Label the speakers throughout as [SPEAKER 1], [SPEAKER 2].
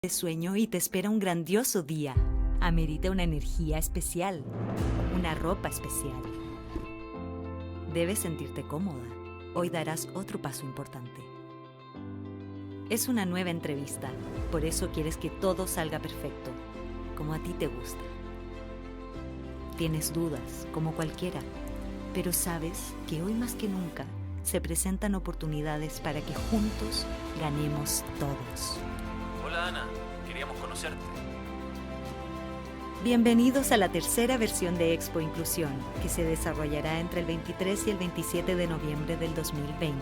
[SPEAKER 1] de sueño y te espera un grandioso día. Amerita una energía especial, una ropa especial. Debes sentirte cómoda. Hoy darás otro paso importante. Es una nueva entrevista, por eso quieres que todo salga perfecto, como a ti te gusta. Tienes dudas, como cualquiera, pero sabes que hoy más que nunca se presentan oportunidades para que juntos ganemos todos.
[SPEAKER 2] Hola Ana, queríamos conocerte.
[SPEAKER 1] Bienvenidos a la tercera versión de Expo Inclusión, que se desarrollará entre el 23 y el 27 de noviembre del 2020.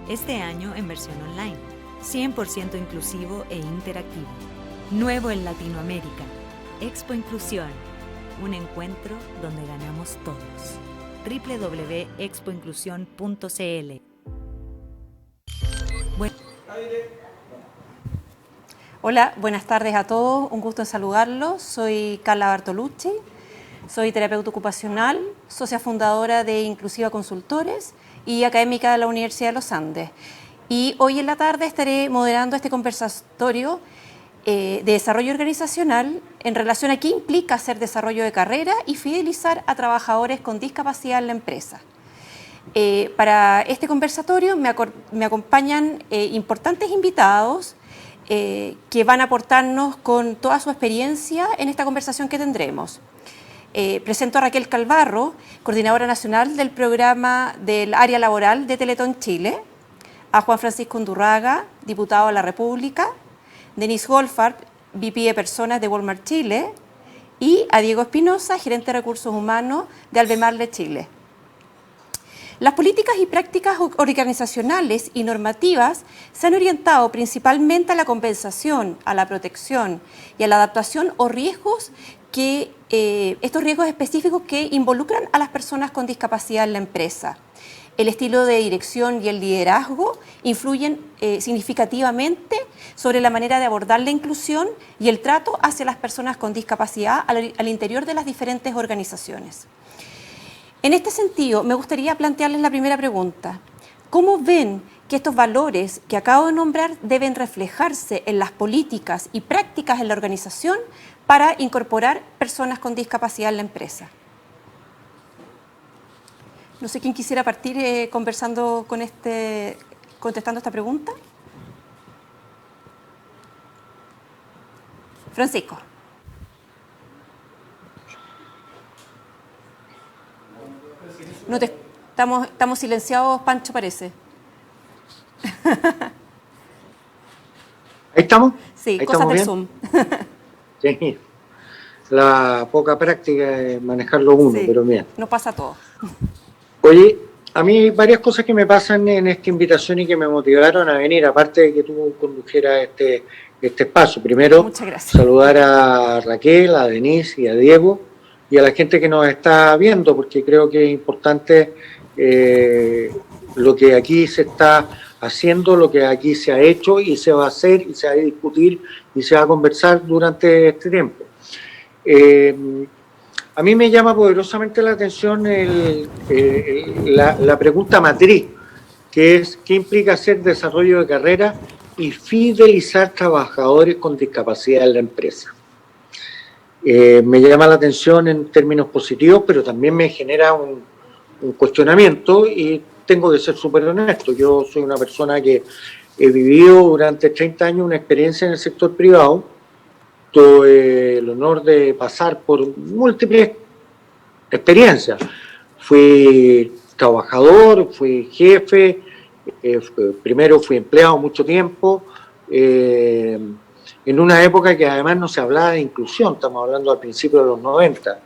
[SPEAKER 1] Este año en versión online, 100% inclusivo e interactivo. Nuevo en Latinoamérica, Expo Inclusión, un encuentro donde ganamos todos. www.expoinclusión.cl.
[SPEAKER 3] Hola, buenas tardes a todos, un gusto en saludarlos. Soy Carla Bartolucci, soy terapeuta ocupacional, socia fundadora de Inclusiva Consultores y académica de la Universidad de los Andes. Y hoy en la tarde estaré moderando este conversatorio de desarrollo organizacional en relación a qué implica hacer desarrollo de carrera y fidelizar a trabajadores con discapacidad en la empresa. Para este conversatorio me acompañan importantes invitados que van a aportarnos con toda su experiencia en esta conversación que tendremos. Presento a Raquel Calvarro, coordinadora nacional del programa del área laboral de Teletón Chile, a Juan Francisco Undurraga, diputado de la República, Denise Golfart, VP de Personas de Walmart Chile, y a Diego Espinosa, gerente de Recursos Humanos de Albemarle Chile. Las políticas y prácticas organizacionales y normativas se han orientado principalmente a la compensación, a la protección y a la adaptación o riesgos estos riesgos específicos que involucran a las personas con discapacidad en la empresa. El estilo de dirección y el liderazgo influyen significativamente sobre la manera de abordar la inclusión y el trato hacia las personas con discapacidad al interior de las diferentes organizaciones. En este sentido, me gustaría plantearles la primera pregunta. ¿Cómo ven que estos valores que acabo de nombrar deben reflejarse en las políticas y prácticas en la organización para incorporar personas con discapacidad en la empresa? No sé quién quisiera partir contestando esta pregunta. Francisco. No estamos silenciados, Pancho, parece.
[SPEAKER 4] ¿Ahí estamos?
[SPEAKER 3] Sí,
[SPEAKER 4] ¿Ahí
[SPEAKER 3] cosas del
[SPEAKER 4] bien?
[SPEAKER 3] Zoom.
[SPEAKER 4] Sí, la poca práctica de manejarlo uno,
[SPEAKER 3] Sí,
[SPEAKER 4] pero bien.
[SPEAKER 3] no pasa todo.
[SPEAKER 4] Oye, a mí hay varias cosas que me pasan en esta invitación y que me motivaron a venir, aparte de que tú condujeras este espacio. Primero,
[SPEAKER 3] Muchas gracias.
[SPEAKER 4] saludar a Raquel, a Denise y a Diego y a la gente que nos está viendo, porque creo que es importante lo que aquí se está haciendo, lo que aquí se ha hecho y se va a hacer y se va a discutir y se va a conversar durante este tiempo. A mí me llama poderosamente la atención la pregunta matriz, que es ¿qué implica hacer desarrollo de carrera y fidelizar trabajadores con discapacidad en la empresa? Me llama la atención en términos positivos, pero también me genera un cuestionamiento y tengo que ser súper honesto. Yo soy una persona que he vivido durante 30 años una experiencia en el sector privado. Tuve el honor de pasar por múltiples experiencias. Fui trabajador, fui jefe, primero fui empleado mucho tiempo, en una época que además no se hablaba de inclusión, estamos hablando al principio de los 90.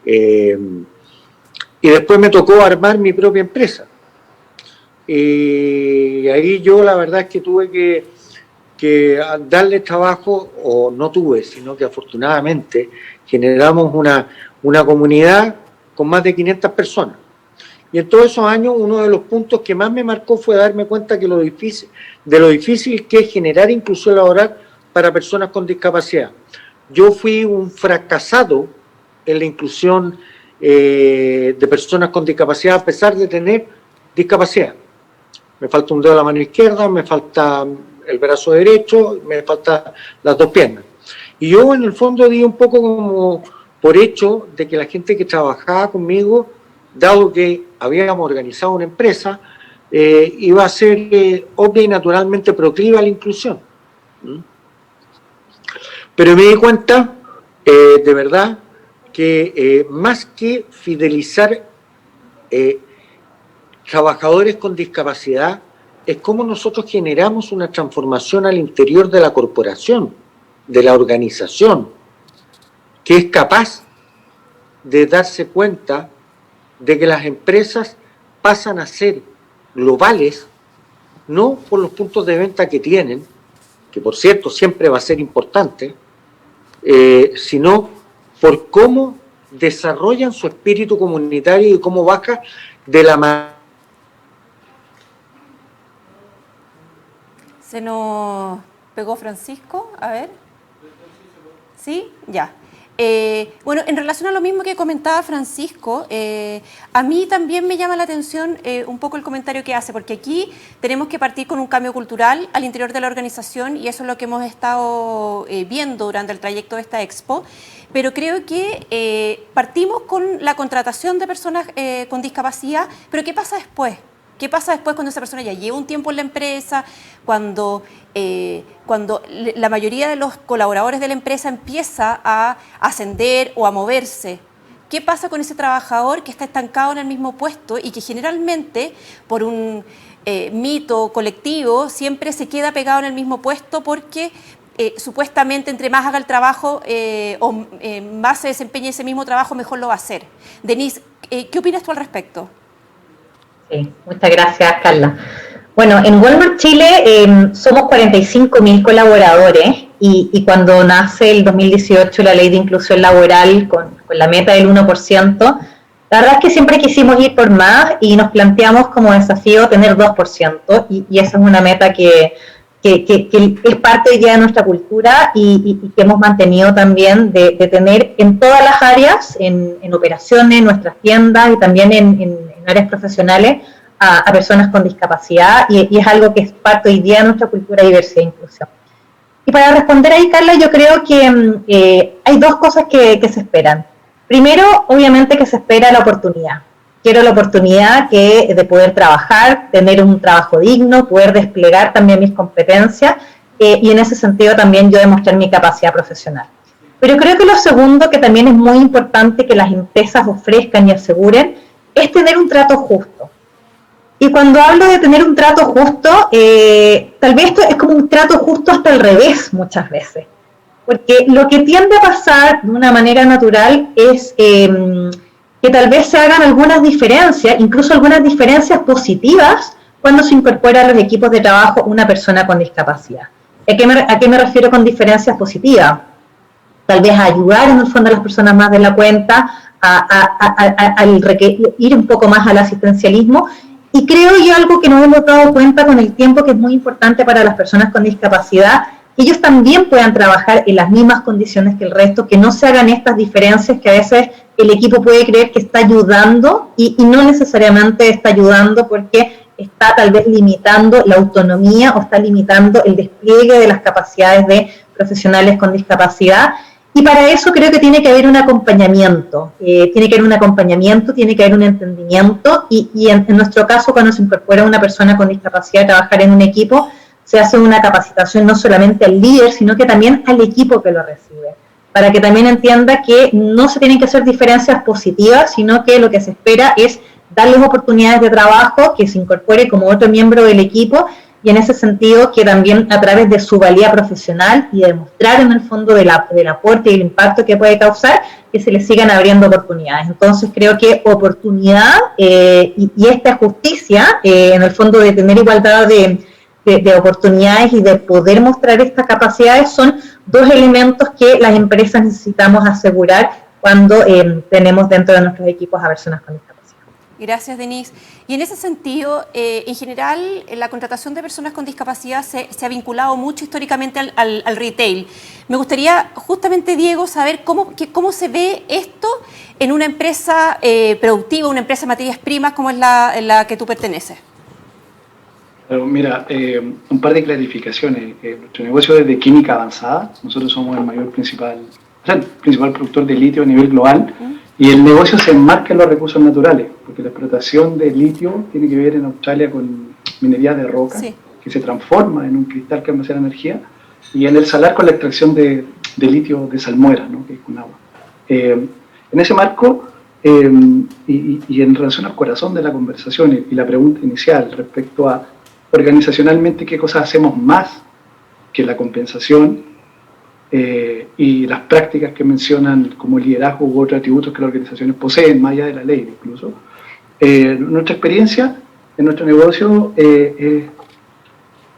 [SPEAKER 4] Y después me tocó armar mi propia empresa. Y ahí yo la verdad es que tuve que darle trabajo, o no tuve, sino que afortunadamente generamos una comunidad con más de 500 personas. Y en todos esos años uno de los puntos que más me marcó fue darme cuenta que lo difícil que es generar inclusión laboral para personas con discapacidad. Yo fui un fracasado en la inclusión de personas con discapacidad a pesar de tener discapacidad. Me falta un dedo a la mano izquierda, me falta el brazo derecho, me faltan las dos piernas. Y yo en el fondo di un poco como por hecho de que la gente que trabajaba conmigo, dado que habíamos organizado una empresa, iba a ser obvia y naturalmente proclive a la inclusión. Pero me di cuenta, de verdad, que más que fidelizar trabajadores con discapacidad, es cómo nosotros generamos una transformación al interior de la corporación, de la organización, que es capaz de darse cuenta de que las empresas pasan a ser globales, no por los puntos de venta que tienen, que por cierto siempre va a ser importante, sino por cómo desarrollan su espíritu comunitario y cómo baja de la mano.
[SPEAKER 3] Se nos pegó Francisco, a ver. ¿Sí? Ya. Bueno, en relación a lo mismo que comentaba Francisco, a mí también me llama la atención un poco el comentario que hace, porque aquí tenemos que partir con un cambio cultural al interior de la organización y eso es lo que hemos estado viendo durante el trayecto de esta expo, pero creo que partimos con la contratación de personas con discapacidad, pero ¿qué pasa después? ¿Qué pasa después cuando esa persona ya lleva un tiempo en la empresa, cuando la mayoría de los colaboradores de la empresa empieza a ascender o a moverse? ¿Qué pasa con ese trabajador que está estancado en el mismo puesto y que generalmente, por un mito colectivo, siempre se queda pegado en el mismo puesto porque supuestamente entre más haga el trabajo o más se desempeñe ese mismo trabajo, mejor lo va a hacer? Denise, ¿qué opinas tú al respecto?
[SPEAKER 5] Sí, muchas gracias, Carla. Bueno, en Walmart Chile somos 45.000 colaboradores y cuando nace el 2018 la ley de inclusión laboral con la meta del 1%, la verdad es que siempre quisimos ir por más y nos planteamos como desafío tener 2% y esa es una meta que es parte ya de nuestra cultura y que hemos mantenido también de tener en todas las áreas, en operaciones, en nuestras tiendas y también en áreas profesionales a personas con discapacidad y es algo que es parte hoy día de nuestra cultura de diversidad e inclusión. Y para responder ahí, Carla, yo creo que hay dos cosas que se esperan. Primero, obviamente que se espera la oportunidad. Quiero la oportunidad de poder trabajar, tener un trabajo digno, poder desplegar también mis competencias y en ese sentido también yo demostrar mi capacidad profesional. Pero creo que lo segundo, que también es muy importante que las empresas ofrezcan y aseguren, es tener un trato justo. Y cuando hablo de tener un trato justo, tal vez esto es como un trato justo hasta al revés muchas veces. Porque lo que tiende a pasar de una manera natural es que tal vez se hagan algunas diferencias, incluso algunas diferencias positivas, cuando se incorpora a los equipos de trabajo una persona con discapacidad. ¿A qué me refiero con diferencias positivas? Tal vez a ayudar en el fondo a las personas más de la cuenta, ir un poco más al asistencialismo. Y creo yo algo que nos hemos dado cuenta con el tiempo que es muy importante para las personas con discapacidad, que ellos también puedan trabajar en las mismas condiciones que el resto, que no se hagan estas diferencias que a veces el equipo puede creer que está ayudando y no necesariamente está ayudando porque está tal vez limitando la autonomía o está limitando el despliegue de las capacidades de profesionales con discapacidad. Y para eso creo que tiene que haber un acompañamiento, tiene que haber un entendimiento y en nuestro caso cuando se incorpora una persona con discapacidad a trabajar en un equipo, se hace una capacitación no solamente al líder, sino que también al equipo que lo recibe, para que también entienda que no se tienen que hacer diferencias positivas, sino que lo que se espera es darles oportunidades de trabajo, que se incorpore como otro miembro del equipo, y en ese sentido que también a través de su valía profesional y de demostrar en el fondo del aporte y el impacto que puede causar, que se les sigan abriendo oportunidades. Entonces creo que oportunidad y esta justicia, en el fondo de tener igualdad de oportunidades y de poder mostrar estas capacidades son dos elementos que las empresas necesitamos asegurar cuando tenemos dentro de nuestros equipos a personas con discapacidad.
[SPEAKER 3] Gracias, Denise. Y en ese sentido, en general, la contratación de personas con discapacidad se ha vinculado mucho históricamente al retail. Me gustaría justamente, Diego, saber cómo se ve esto en una empresa productiva, una empresa de materias primas como es la que tú perteneces.
[SPEAKER 6] Pero mira, un par de clarificaciones. Nuestro negocio es de química avanzada. Nosotros somos el principal productor de litio a nivel global. Y el negocio se enmarca en los recursos naturales, porque la explotación de litio tiene que ver en Australia con minería de roca, sí, que se transforma en un cristal que almacena energía, y en el salar con la extracción de litio de salmuera, ¿no?, que es con agua. En ese marco, y en relación al corazón de la conversación y la pregunta inicial respecto a organizacionalmente qué cosas hacemos más que la compensación, y las prácticas que mencionan como liderazgo u otros atributos que las organizaciones poseen, más allá de la ley incluso. Nuestra experiencia en nuestro negocio es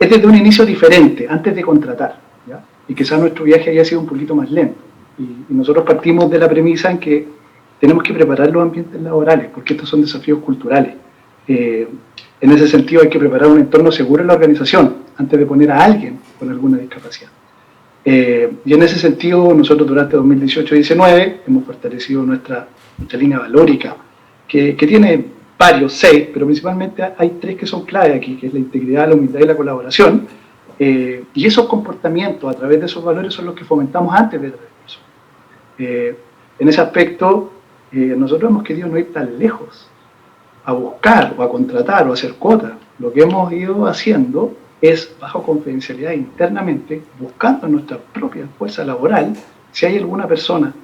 [SPEAKER 6] desde un inicio diferente, antes de contratar, ¿ya? Y quizás nuestro viaje haya sido un poquito más lento. Y nosotros partimos de la premisa en que tenemos que preparar los ambientes laborales, porque estos son desafíos culturales. En ese sentido hay que preparar un entorno seguro en la organización, antes de poner a alguien con alguna discapacidad. Y en ese sentido, nosotros durante 2018-19 hemos fortalecido nuestra línea valórica, que tiene varios, 6, pero principalmente hay 3 que son clave aquí, que es la integridad, la humildad y la colaboración. Y esos comportamientos, a través de esos valores, son los que fomentamos antes de traer eso. En ese aspecto, nosotros hemos querido no ir tan lejos a buscar o a contratar o a hacer cuotas. Lo que hemos ido haciendo es, bajo confidencialidad internamente, buscando en nuestra propia fuerza laboral si hay alguna persona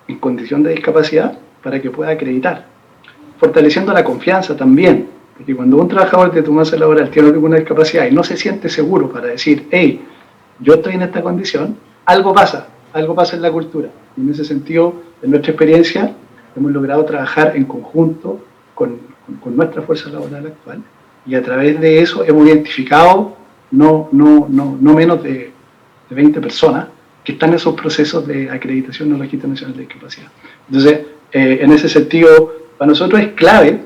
[SPEAKER 6] en condición de discapacidad para que pueda acreditar, fortaleciendo la confianza también, porque cuando un trabajador de tu masa laboral tiene alguna discapacidad y no se siente seguro para decir, hey, yo estoy en esta condición, algo pasa en la cultura. Y en ese sentido, en nuestra experiencia, hemos logrado trabajar en conjunto con nuestra fuerza laboral actual, y a través de eso hemos identificado no menos de 20 personas que están en esos procesos de acreditación del Registro Nacional de Discapacidad. Entonces, en ese sentido, para nosotros es clave,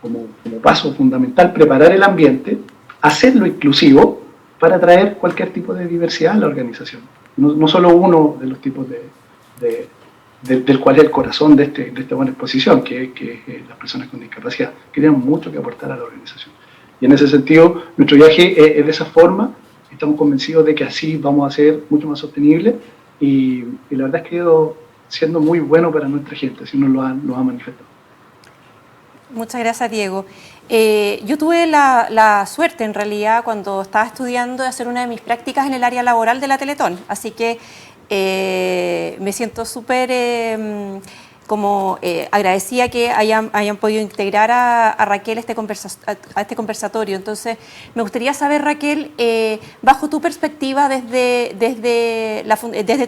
[SPEAKER 6] como paso fundamental, preparar el ambiente, hacerlo inclusivo para atraer cualquier tipo de diversidad a la organización. No solo uno de los tipos del cual es el corazón de esta buena exposición, que es las personas con discapacidad, que tienen mucho que aportar a la organización. Y en ese sentido, nuestro viaje es de esa forma. Estamos convencidos de que así vamos a ser mucho más sostenibles, y la verdad es que ha ido siendo muy bueno para nuestra gente, así nos lo ha manifestado.
[SPEAKER 3] Muchas gracias, Diego. Yo tuve la suerte, en realidad, cuando estaba estudiando, de hacer una de mis prácticas en el área laboral de la Teletón, así que me siento súper agradecida que hayan podido integrar a Raquel a este conversatorio. Entonces, me gustaría saber, Raquel, bajo tu perspectiva desde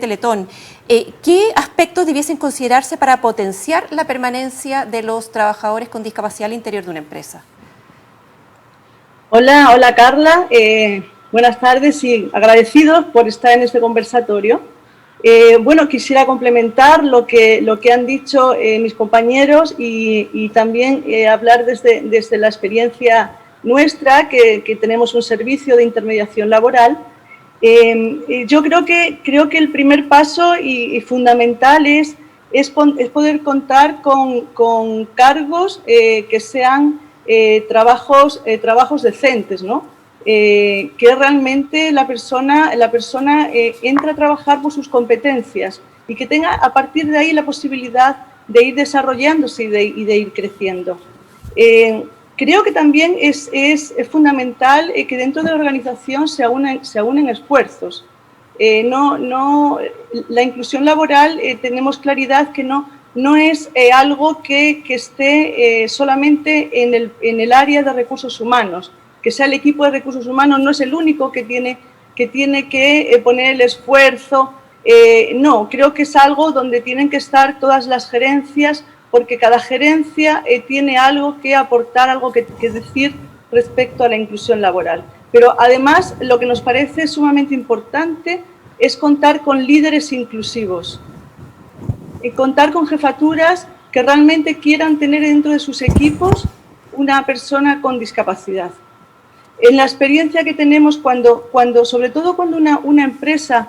[SPEAKER 3] Teletón, ¿qué aspectos debiesen considerarse para potenciar la permanencia de los trabajadores con discapacidad al interior de una empresa?
[SPEAKER 7] Hola Carla, buenas tardes y agradecidos por estar en este conversatorio. Bueno, quisiera complementar lo que han dicho mis compañeros y también hablar desde la experiencia nuestra, que tenemos un servicio de intermediación laboral. Yo creo que el primer paso y fundamental es poder contar con cargos que sean trabajos decentes, ¿no? Que realmente la persona entra a trabajar por sus competencias y que tenga a partir de ahí la posibilidad de ir desarrollándose y de ir creciendo. Creo que también es fundamental que dentro de la organización se unen esfuerzos. La inclusión laboral tenemos claridad que no es algo que esté solamente en el área de recursos humanos. Que sea el equipo de recursos humanos no es el único que tiene que poner el esfuerzo. No, creo que es algo donde tienen que estar todas las gerencias, porque cada gerencia tiene algo que aportar, algo que decir respecto a la inclusión laboral. Pero además, lo que nos parece sumamente importante es contar con líderes inclusivos, contar con jefaturas que realmente quieran tener dentro de sus equipos una persona con discapacidad. En la experiencia que tenemos sobre todo cuando una empresa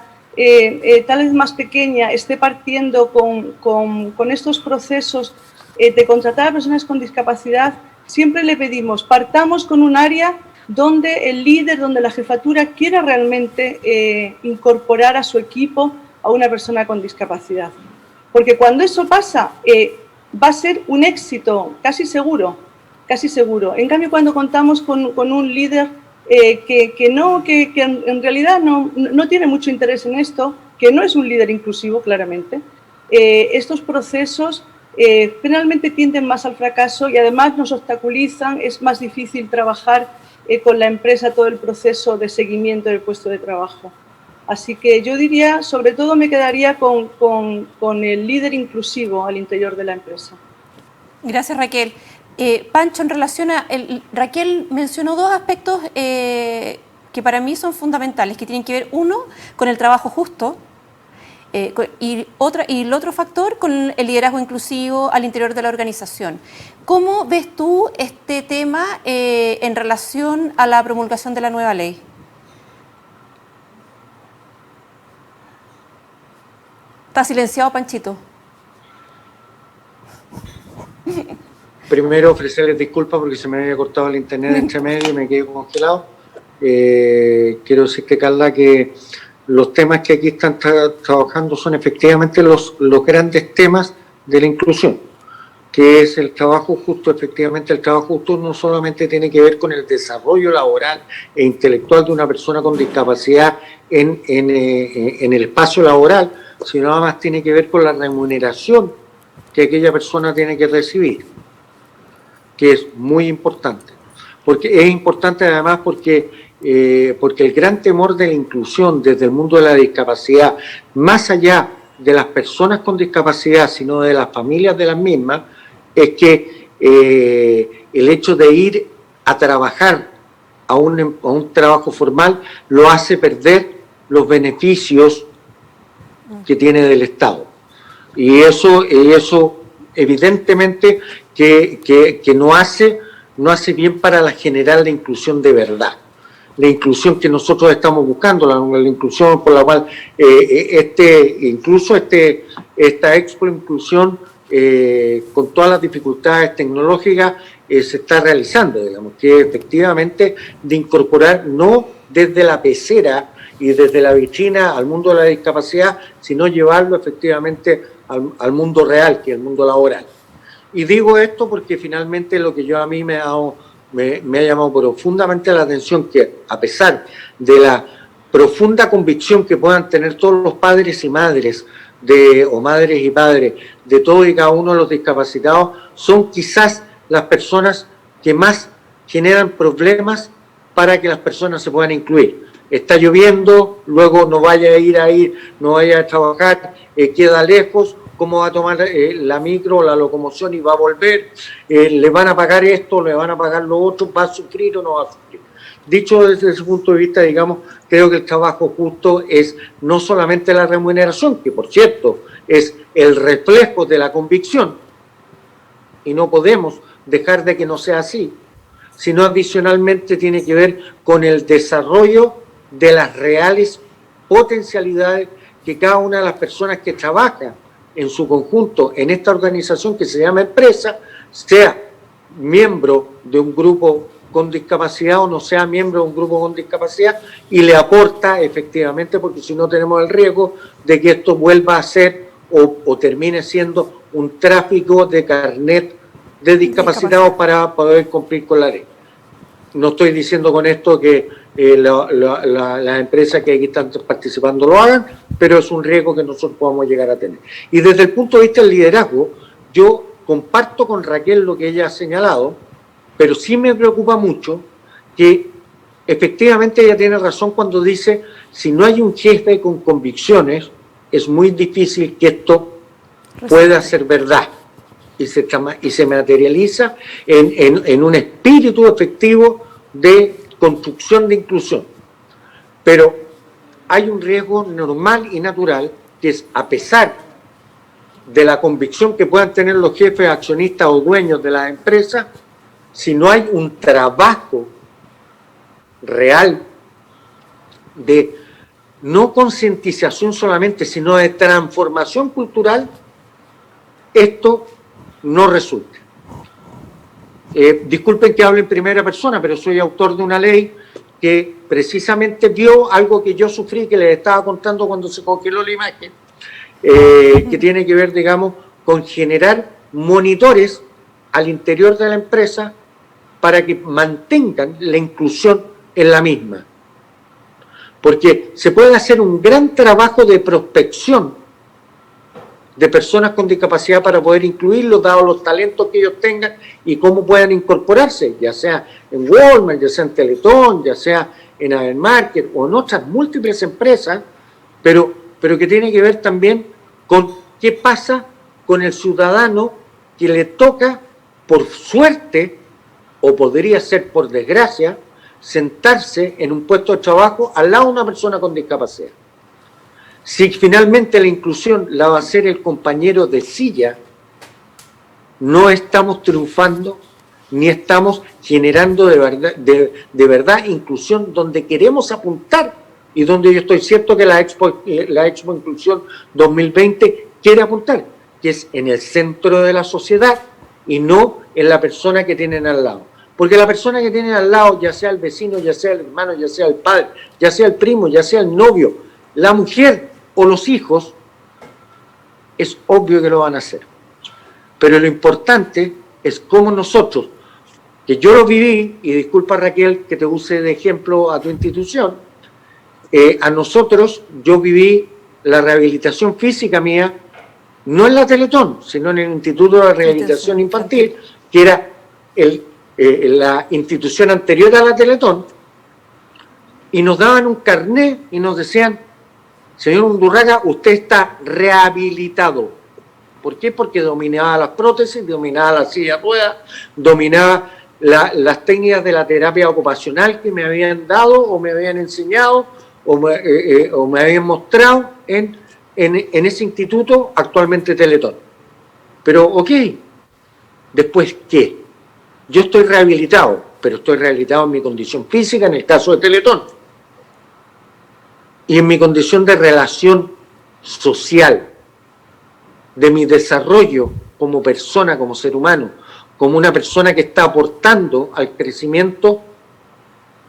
[SPEAKER 7] tal vez más pequeña esté partiendo con estos procesos de contratar a personas con discapacidad, siempre le pedimos, partamos con un área donde el líder, donde la jefatura quiera realmente incorporar a su equipo a una persona con discapacidad. Porque cuando eso pasa, va a ser un éxito casi seguro, casi seguro. En cambio, cuando contamos con un líder que en realidad no tiene mucho interés en esto, que no es un líder inclusivo, claramente, estos procesos generalmente tienden más al fracaso y además nos obstaculizan, es más difícil trabajar con la empresa todo el proceso de seguimiento del puesto de trabajo. Así que yo diría, sobre todo me quedaría con el líder inclusivo al interior de la empresa.
[SPEAKER 3] Gracias, Raquel. Pancho, en relación a... Raquel mencionó dos aspectos que para mí son fundamentales, que tienen que ver, uno, con el trabajo justo, y el otro factor con el liderazgo inclusivo al interior de la organización. ¿Cómo ves tú este tema en relación a la promulgación de la nueva ley? Está silenciado, Panchito.
[SPEAKER 4] Primero, ofrecerles disculpas porque se me había cortado el internet entre medio y me quedé congelado. Quiero decirte, Carla, que los temas que aquí están trabajando son efectivamente los grandes temas de la inclusión, que es el trabajo justo. Efectivamente, el trabajo justo no solamente tiene que ver con el desarrollo laboral e intelectual de una persona con discapacidad en el espacio laboral, sino además tiene que ver con la remuneración que aquella persona tiene que recibir, que es muy importante. Porque es importante además porque el gran temor de la inclusión desde el mundo de la discapacidad, más allá de las personas con discapacidad, sino de las familias de las mismas, es que el hecho de ir a trabajar a un trabajo formal lo hace perder los beneficios que tiene del Estado. Y eso evidentemente que no hace bien para la general de inclusión de verdad. La inclusión que nosotros estamos buscando, la inclusión por la cual esta Expo Inclusión con todas las dificultades tecnológicas se está realizando, digamos, que efectivamente de incorporar no desde la pecera y desde la vitrina al mundo de la discapacidad, sino llevarlo efectivamente al mundo real, que es el mundo laboral. Y digo esto porque finalmente lo que a mí me ha llamado profundamente la atención, que a pesar de la profunda convicción que puedan tener todos los padres y madres, o madres y padres, de todos y cada uno de los discapacitados, son quizás las personas que más generan problemas para que las personas se puedan incluir. Está lloviendo, luego no vaya a trabajar, queda lejos, cómo va a tomar la micro, la locomoción y va a volver, le van a pagar esto, le van a pagar lo otro, va a sufrir o no va a sufrir. Dicho desde ese punto de vista, digamos, creo que el trabajo justo es no solamente la remuneración, que por cierto es el reflejo de la convicción, y no podemos dejar de que no sea así, sino adicionalmente tiene que ver con el desarrollo de las reales potencialidades que cada una de las personas que trabaja en su conjunto en esta organización que se llama empresa, sea miembro de un grupo con discapacidad o no sea miembro de un grupo con discapacidad, y le aporta efectivamente, porque si no tenemos el riesgo de que esto vuelva a ser o termine siendo un tráfico de carnet de discapacitados para poder cumplir con la ley. No estoy diciendo con esto que las empresas que aquí están participando lo hagan, pero es un riesgo que nosotros podamos llegar a tener. Y desde el punto de vista del liderazgo, yo comparto con Raquel lo que ella ha señalado, pero sí me preocupa mucho que efectivamente ella tiene razón cuando dice, si no hay un jefe con convicciones, es muy difícil que esto pueda ser verdad y se materializa en un espíritu efectivo de construcción de inclusión. Pero hay un riesgo normal y natural, que es, a pesar de la convicción que puedan tener los jefes, accionistas o dueños de las empresas, si no hay un trabajo real de no concientización solamente, sino de transformación cultural, esto no resulta. disculpen que hable en primera persona, pero soy autor de una ley que precisamente vio algo que yo sufrí, que les estaba contando cuando se congeló la imagen, que tiene que ver, digamos, con generar monitores al interior de la empresa para que mantengan la inclusión en la misma. Porque se puede hacer un gran trabajo de prospección de personas con discapacidad para poder incluirlos, dados los talentos que ellos tengan y cómo puedan incorporarse, ya sea en Walmart, ya sea en Teletón, ya sea en Adelmarket o en otras múltiples empresas, pero que tiene que ver también con qué pasa con el ciudadano que le toca, por suerte, o podría ser por desgracia, sentarse en un puesto de trabajo al lado de una persona con discapacidad. Si finalmente la inclusión la va a hacer el compañero de silla, no estamos triunfando ni estamos generando de verdad inclusión donde queremos apuntar y donde yo estoy cierto que la Expo Inclusión 2020 quiere apuntar, que es en el centro de la sociedad y no en la persona que tienen al lado. Porque la persona que tienen al lado, ya sea el vecino, ya sea el hermano, ya sea el padre, ya sea el primo, ya sea el novio, la mujer o los hijos, es obvio que lo van a hacer. Pero lo importante es cómo nosotros, que yo lo viví, y disculpa Raquel que te use de ejemplo a tu institución, a nosotros yo viví la rehabilitación física mía, no en la Teletón, sino en el Instituto de Rehabilitación Infantil, que era la institución anterior a la Teletón, y nos daban un carnet y nos decían: señor Undurraga, usted está rehabilitado. ¿Por qué? Porque dominaba las prótesis, dominaba la silla de ruedas, dominaba las técnicas de la terapia ocupacional que me habían dado o me habían enseñado o me habían mostrado en ese instituto, actualmente Teletón. Pero, ok, ¿después qué? Yo estoy rehabilitado, pero estoy rehabilitado en mi condición física, en el caso de Teletón, y en mi condición de relación social, de mi desarrollo como persona, como ser humano, como una persona que está aportando al crecimiento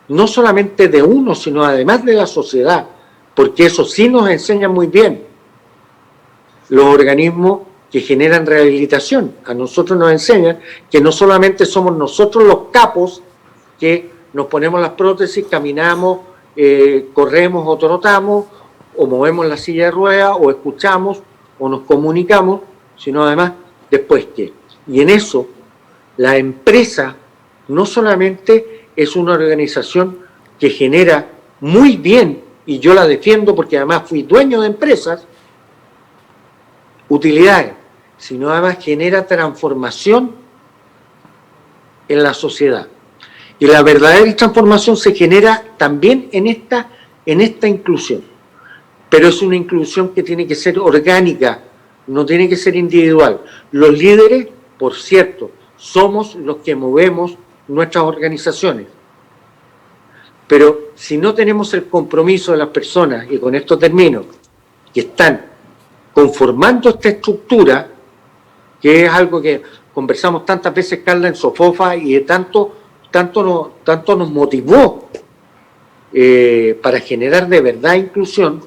[SPEAKER 4] no solamente de uno, sino además de la sociedad, porque eso sí nos enseña muy bien los organismos que generan rehabilitación. A nosotros nos enseñan que no solamente somos nosotros los capos que nos ponemos las prótesis, caminamos, corremos o trotamos, o movemos la silla de ruedas, o escuchamos, o nos comunicamos, sino además después qué. Y en eso la empresa no solamente es una organización que genera muy bien, y yo la defiendo porque además fui dueño de empresas, utilidades, sino además genera transformación en la sociedad. Y la verdadera transformación se genera también en esta inclusión. Pero es una inclusión que tiene que ser orgánica, no tiene que ser individual. Los líderes, por cierto, somos los que movemos nuestras organizaciones. Pero si no tenemos el compromiso de las personas, y con esto termino, que están conformando esta estructura, que es algo que conversamos tantas veces, Carla, en Sofofa, y de tanto nos motivó para generar de verdad inclusión,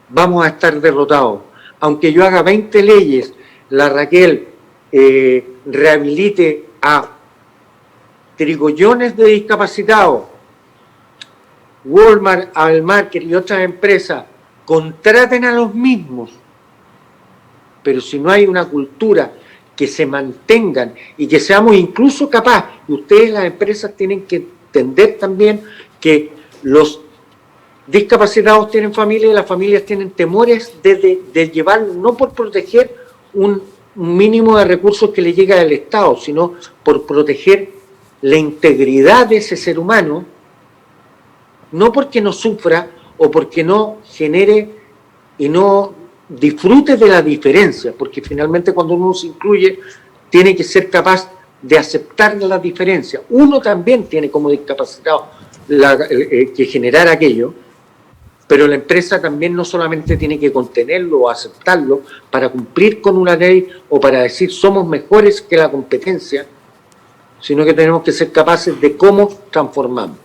[SPEAKER 4] vamos a estar derrotados. Aunque yo haga 20 leyes, la Raquel rehabilite a trigollones de discapacitados, Walmart, Adelmarket y otras empresas contraten a los mismos, pero si no hay una cultura que se mantengan y que seamos incluso capaces, y ustedes las empresas tienen que entender también que los discapacitados tienen familia y las familias tienen temores de llevar, no por proteger un mínimo de recursos que le llega del Estado, sino por proteger la integridad de ese ser humano, no porque no sufra o porque no genere y no disfrute de la diferencia, porque finalmente cuando uno se incluye tiene que ser capaz de aceptar la diferencia. Uno también tiene como discapacitado que generar aquello, pero la empresa también no solamente tiene que contenerlo o aceptarlo para cumplir con una ley o para decir somos mejores que la competencia, sino que tenemos que ser capaces de cómo transformamos.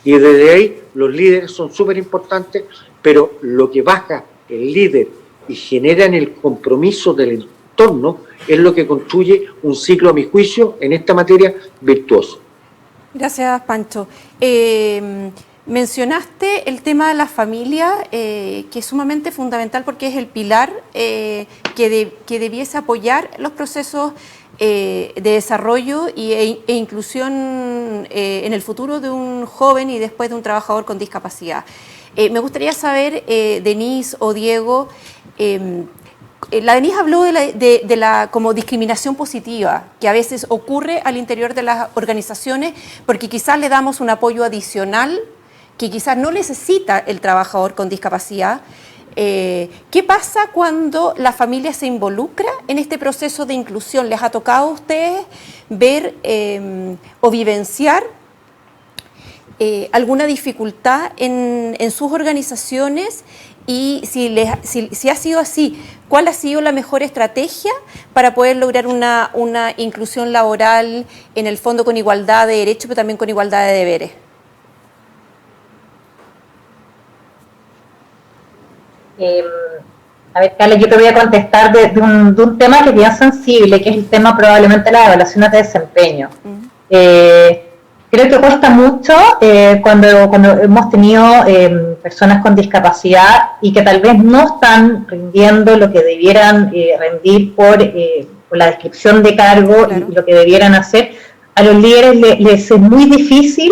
[SPEAKER 4] Y desde ahí los líderes son súper importantes, pero lo que baja el líder y genera en el compromiso del entorno es lo que construye un ciclo, a mi juicio, en esta materia virtuoso.
[SPEAKER 3] Gracias, Pancho. Mencionaste el tema de la familia, que es sumamente fundamental porque es el pilar que debiese apoyar los procesos de desarrollo e inclusión en el futuro de un joven y después de un trabajador con discapacidad. Me gustaría saber, Denise o Diego, la Denise habló de la como discriminación positiva que a veces ocurre al interior de las organizaciones porque quizás le damos un apoyo adicional que quizás no necesita el trabajador con discapacidad. ¿Qué pasa cuando la familia se involucra en este proceso de inclusión? ¿Les ha tocado a ustedes ver o vivenciar alguna dificultad en sus organizaciones? Y si ha sido así, ¿cuál ha sido la mejor estrategia para poder lograr una inclusión laboral en el fondo con igualdad de derechos, pero también con igualdad de deberes?
[SPEAKER 5] A ver, Carla, yo te voy a contestar de un tema que es bien sensible, que es el tema probablemente de las evaluaciones de desempeño. Creo que cuesta mucho cuando hemos tenido personas con discapacidad y que tal vez no están rindiendo lo que debieran rendir por la descripción de cargo. Claro. Y lo que debieran hacer. A los líderes les es muy difícil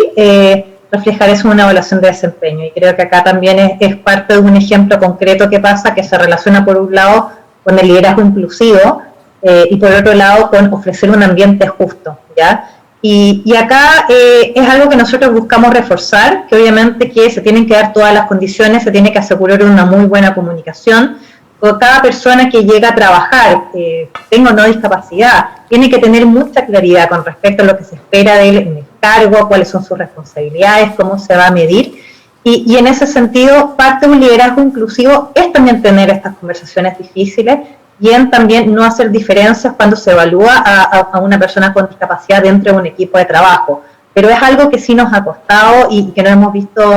[SPEAKER 5] reflejar eso en una evaluación de desempeño. Y creo que acá también es parte de un ejemplo concreto que pasa, que se relaciona por un lado con el liderazgo inclusivo y por otro lado con ofrecer un ambiente justo, ¿ya? Y acá es algo que nosotros buscamos reforzar, que obviamente que se tienen que dar todas las condiciones, se tiene que asegurar una muy buena comunicación. Con cada persona que llega a trabajar, tenga o no discapacidad, tiene que tener mucha claridad con respecto a lo que se espera de él en el cargo, cuáles son sus responsabilidades, cómo se va a medir. Y en ese sentido, parte de un liderazgo inclusivo es también tener estas conversaciones difíciles y en también no hacer diferencias cuando se evalúa a una persona con discapacidad dentro de un equipo de trabajo. Pero es algo que sí nos ha costado y que no hemos visto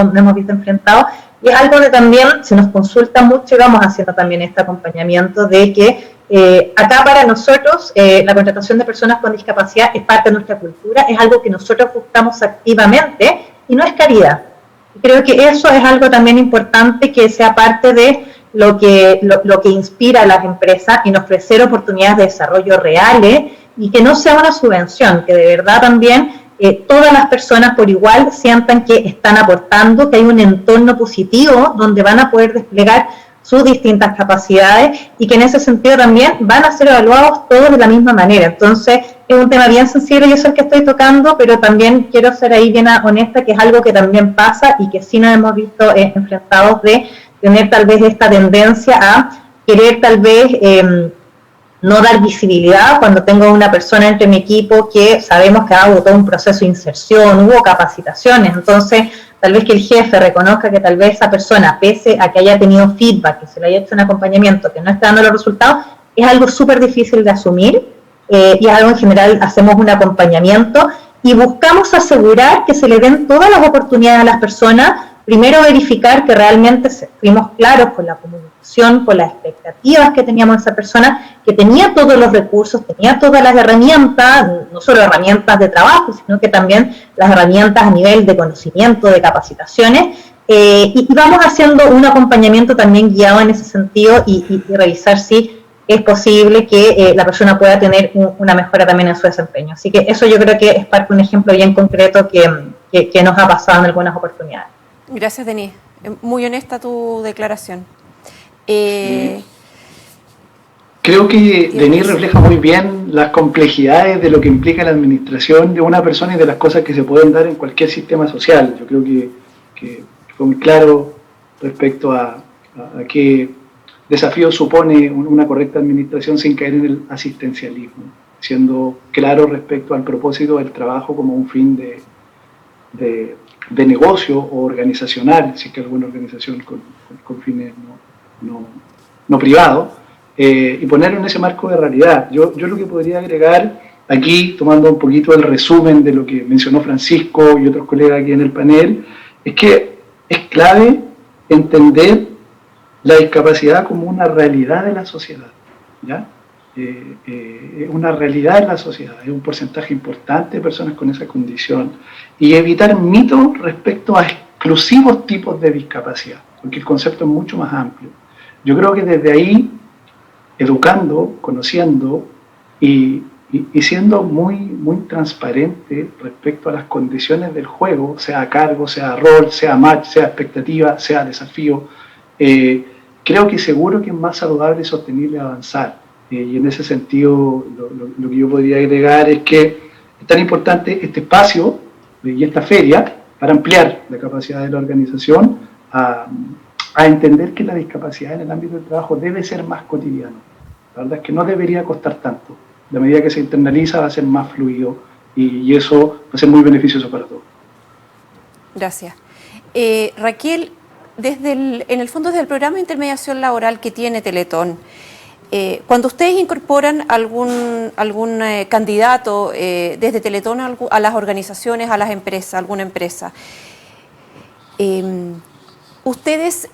[SPEAKER 5] enfrentado. Y es algo que también se nos consulta mucho y vamos haciendo también este acompañamiento de que acá para nosotros la contratación de personas con discapacidad es parte de nuestra cultura, es algo que nosotros buscamos activamente y no es caridad. Creo que eso es algo también importante que sea parte de lo que inspira a las empresas en ofrecer oportunidades de desarrollo reales y que no sea una subvención, que de verdad también todas las personas por igual sientan que están aportando, que hay un entorno positivo donde van a poder desplegar sus distintas capacidades y que en ese sentido también van a ser evaluados todos de la misma manera. Entonces es un tema bien sensible y eso es el que estoy tocando, pero también quiero ser ahí bien honesta que es algo que también pasa y que sí nos hemos visto enfrentados de tener tal vez esta tendencia a querer tal vez no dar visibilidad cuando tengo una persona entre mi equipo que sabemos que ha habido todo un proceso de inserción, hubo capacitaciones, entonces tal vez que el jefe reconozca que tal vez esa persona, pese a que haya tenido feedback, que se le haya hecho un acompañamiento, que no está dando los resultados, es algo súper difícil de asumir y es algo en general hacemos un acompañamiento y buscamos asegurar que se le den todas las oportunidades a las personas. Primero verificar que realmente fuimos claros con la comunicación, con las expectativas que teníamos de esa persona, que tenía todos los recursos, tenía todas las herramientas, no solo herramientas de trabajo, sino que también las herramientas a nivel de conocimiento, de capacitaciones, y vamos haciendo un acompañamiento también guiado en ese sentido y revisar si es posible que la persona pueda tener una mejora también en su desempeño. Así que eso yo creo que es parte de un ejemplo bien concreto que nos ha pasado en algunas oportunidades.
[SPEAKER 3] Gracias, Denise. Muy honesta tu declaración.
[SPEAKER 6] Creo que Denise refleja muy bien las complejidades de lo que implica la administración de una persona y de las cosas que se pueden dar en cualquier sistema social. Yo creo que fue muy claro respecto a qué desafío supone una correcta administración sin caer en el asistencialismo, siendo claro respecto al propósito del trabajo como un fin de negocio o organizacional, si es que alguna organización con fines no privados, y ponerlo en ese marco de realidad. Yo lo que podría agregar aquí, tomando un poquito el resumen de lo que mencionó Francisco y otros colegas aquí en el panel, es que es clave entender la discapacidad como una realidad de la sociedad, ¿ya? Una realidad en la sociedad, es un porcentaje importante de personas con esa condición, y evitar mitos respecto a exclusivos tipos de discapacidad, porque el concepto es mucho más amplio. Yo creo que desde ahí, educando, conociendo y siendo muy transparente respecto a las condiciones del juego, sea cargo, sea rol, sea match, sea expectativa, sea desafío, creo que seguro que es más saludable y sostenible avanzar. Y en ese sentido, lo que yo podría agregar es que es tan importante este espacio y esta feria para ampliar la capacidad de la organización a entender que la discapacidad en el ámbito del trabajo debe ser más cotidiano. La verdad es que no debería costar tanto. De medida que se internaliza va a ser más fluido y eso va a ser muy beneficioso para todos.
[SPEAKER 3] Gracias. Raquel, en el fondo del programa de intermediación laboral que tiene Teletón, cuando ustedes incorporan algún candidato desde Teletón a las organizaciones, a las empresas, alguna empresa, ¿ustedes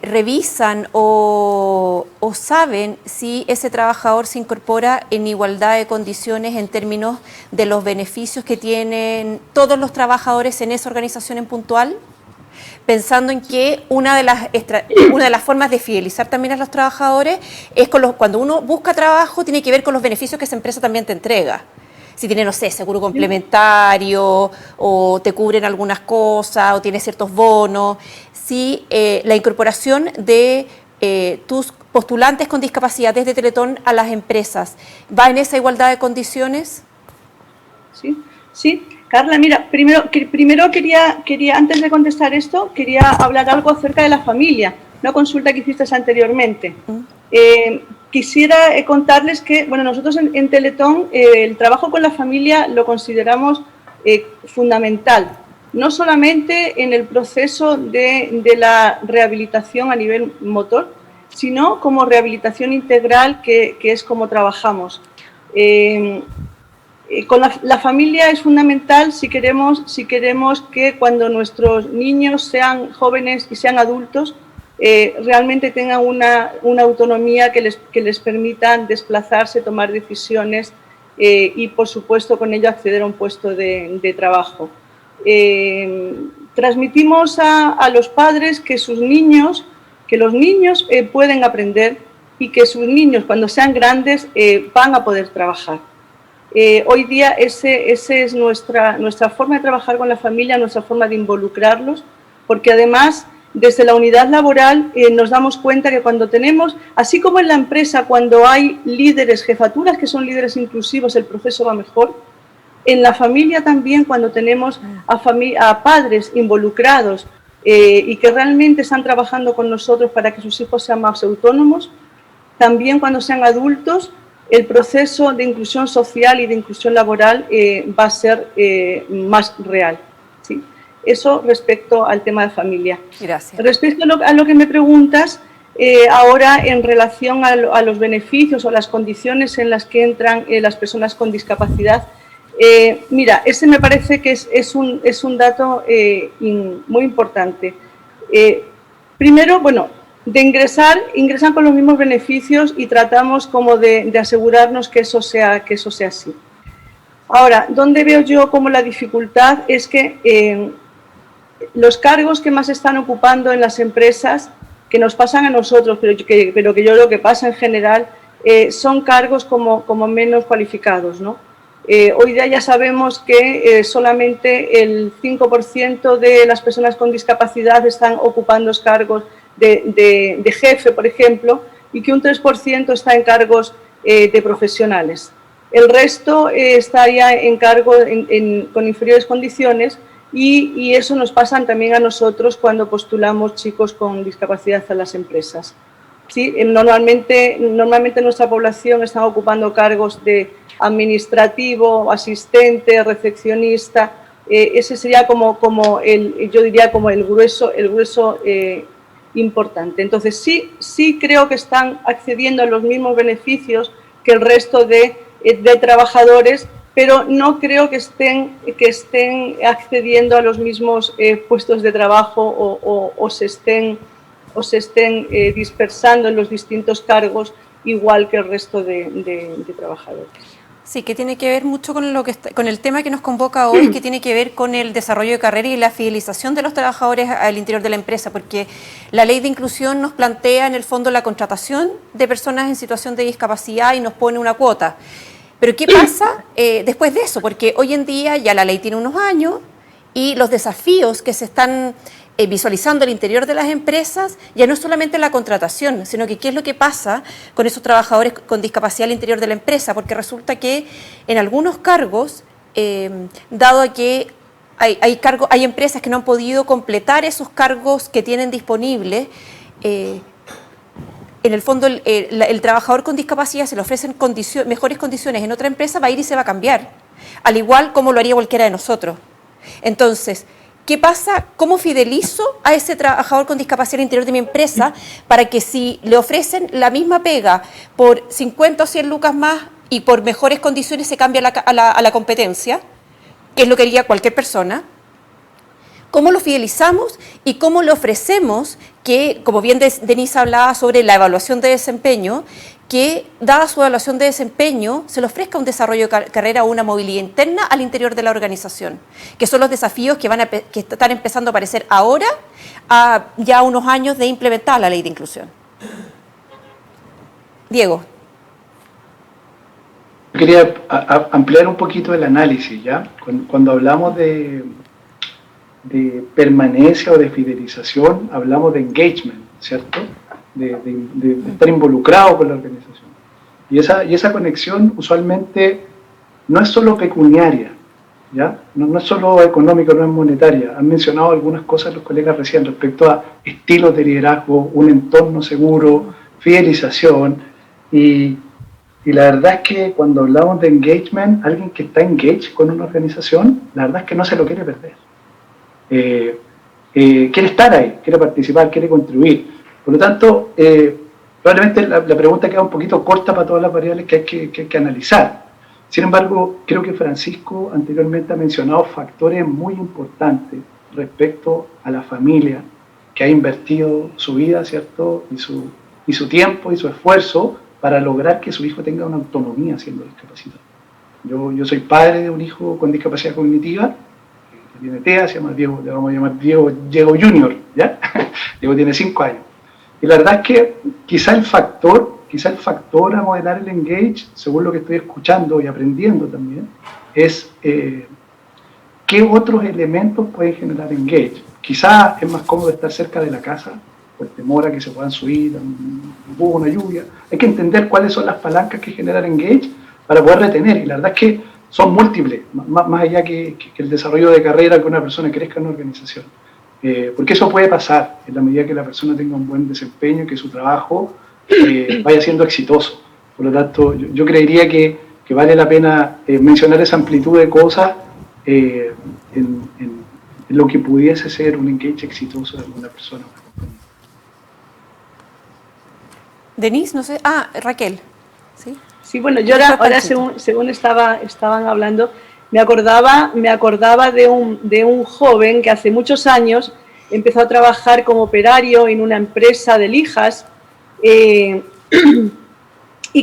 [SPEAKER 3] revisan o saben si ese trabajador se incorpora en igualdad de condiciones en términos de los beneficios que tienen todos los trabajadores en esa organización en puntual? Pensando en que una de las formas de fidelizar también a los trabajadores es cuando uno busca trabajo, tiene que ver con los beneficios que esa empresa también te entrega. Si tiene, no sé, seguro complementario, o te cubren algunas cosas, o tiene ciertos bonos. Si la incorporación de tus postulantes con discapacidad desde Teletón a las empresas va en esa igualdad de condiciones.
[SPEAKER 7] Sí. Carla, mira, primero quería, antes de contestar esto, quería hablar algo acerca de la familia, una consulta que hiciste anteriormente. Quisiera contarles que, bueno, nosotros en Teletón el trabajo con la familia lo consideramos fundamental, no solamente en el proceso de la rehabilitación a nivel motor, sino como rehabilitación integral, que es como trabajamos. Con la familia es fundamental si queremos que cuando nuestros niños sean jóvenes y sean adultos, realmente tengan una autonomía que les permitan desplazarse, tomar decisiones y, por supuesto, con ello acceder a un puesto de trabajo. Transmitimos a los padres que los niños pueden aprender y que sus niños, cuando sean grandes, van a poder trabajar. Hoy día esa es nuestra forma de trabajar con la familia, nuestra forma de involucrarlos, porque además desde la unidad laboral nos damos cuenta que cuando tenemos, así como en la empresa cuando hay líderes, jefaturas que son líderes inclusivos, el proceso va mejor, en la familia también cuando tenemos a padres involucrados y que realmente están trabajando con nosotros para que sus hijos sean más autónomos, también cuando sean adultos, el proceso de inclusión social y de inclusión laboral va a ser más real. ¿Sí? Eso respecto al tema de familia.
[SPEAKER 3] Gracias.
[SPEAKER 7] Respecto a lo que me preguntas, ahora en relación a los beneficios o las condiciones en las que entran las personas con discapacidad, mira, ese me parece que es un dato muy importante. Primero, bueno, de ingresan con los mismos beneficios y tratamos como de asegurarnos que eso sea así. Ahora, ¿dónde veo yo como la dificultad? Es que los cargos que más están ocupando en las empresas, que nos pasan a nosotros, pero que yo creo que pasa en general, son cargos como menos cualificados, ¿no? Hoy día ya sabemos que solamente el 5% de las personas con discapacidad están ocupando cargos de jefe, por ejemplo, y que un 3% está en cargos de profesionales. El resto estaría en cargo con inferiores condiciones y eso nos pasa también a nosotros cuando postulamos chicos con discapacidad a las empresas. ¿Sí? Normalmente nuestra población está ocupando cargos de administrativo, asistente, recepcionista. Ese sería yo diría como el grueso importante. Entonces sí creo que están accediendo a los mismos beneficios que el resto de trabajadores, pero no creo que estén accediendo a los mismos puestos de trabajo o se estén dispersando en los distintos cargos igual que el resto de trabajadores.
[SPEAKER 3] Sí, que tiene que ver mucho con con el tema que nos convoca hoy, que tiene que ver con el desarrollo de carrera y la fidelización de los trabajadores al interior de la empresa, porque la ley de inclusión nos plantea en el fondo la contratación de personas en situación de discapacidad y nos pone una cuota. Pero ¿qué pasa después de eso? Porque hoy en día ya la ley tiene unos años y los desafíos que se están visualizando al interior de las empresas ya no es solamente la contratación, sino que qué es lo que pasa con esos trabajadores con discapacidad al interior de la empresa, porque resulta que en algunos cargos, dado a que hay empresas que no han podido completar esos cargos que tienen disponibles, en el fondo el trabajador con discapacidad se le ofrecen mejores condiciones en otra empresa, va a ir y se va a cambiar, al igual como lo haría cualquiera de nosotros. Entonces, ¿qué pasa? ¿Cómo fidelizo a ese trabajador con discapacidad al interior de mi empresa para que si le ofrecen la misma pega por 50 o 100 lucas más y por mejores condiciones se cambia a la competencia, que es lo que haría cualquier persona? ¿Cómo lo fidelizamos y cómo le ofrecemos que, como bien Denise hablaba sobre la evaluación de desempeño, que dada su evaluación de desempeño se le ofrezca un desarrollo de carrera o una movilidad interna al interior de la organización, que son los desafíos que están empezando a aparecer ahora, a ya unos años de implementar la ley de inclusión? Diego.
[SPEAKER 6] Quería ampliar un poquito el análisis, ¿ya? Cuando hablamos de permanencia o de fidelización, hablamos de engagement, ¿cierto? De estar involucrado con la organización. Y esa conexión usualmente no es solo pecuniaria, ¿ya? No es solo económica, no es monetaria. Han mencionado algunas cosas los colegas recién respecto a estilos de liderazgo, un entorno seguro, fidelización. Y la verdad es que cuando hablamos de engagement, alguien que está engaged con una organización, la verdad es que no se lo quiere perder. Quiere estar ahí, quiere participar, quiere contribuir. Por lo tanto, probablemente la pregunta queda un poquito corta para todas las variables que hay que analizar. Sin embargo, creo que Francisco anteriormente ha mencionado factores muy importantes respecto a la familia que ha invertido su vida, ¿cierto? Y su tiempo y su esfuerzo para lograr que su hijo tenga una autonomía siendo discapacitado. Yo soy padre de un hijo con discapacidad cognitiva, que tiene TEA, se llama Diego, le vamos a llamar Diego Junior, ¿ya? Diego tiene 5 años. Y la verdad es que quizá el factor a modelar el engage, según lo que estoy escuchando y aprendiendo también, es qué otros elementos pueden generar engage. Quizá es más cómodo estar cerca de la casa, por temor a que se puedan subir, hubo una lluvia. Hay que entender cuáles son las palancas que generan engage para poder retener. Y la verdad es que son múltiples, más allá que el desarrollo de carrera, que una persona crezca en una organización. Porque eso puede pasar en la medida que la persona tenga un buen desempeño y que su trabajo vaya siendo exitoso. Por lo tanto, yo creería que vale la pena mencionar esa amplitud de cosas en lo que pudiese ser un engage exitoso de alguna persona.
[SPEAKER 3] Denise, no sé. Raquel. ¿Sí?
[SPEAKER 7] Sí, bueno, yo ahora según estaban hablando, me acordaba de un joven que hace muchos años empezó a trabajar como operario en una empresa de lijas y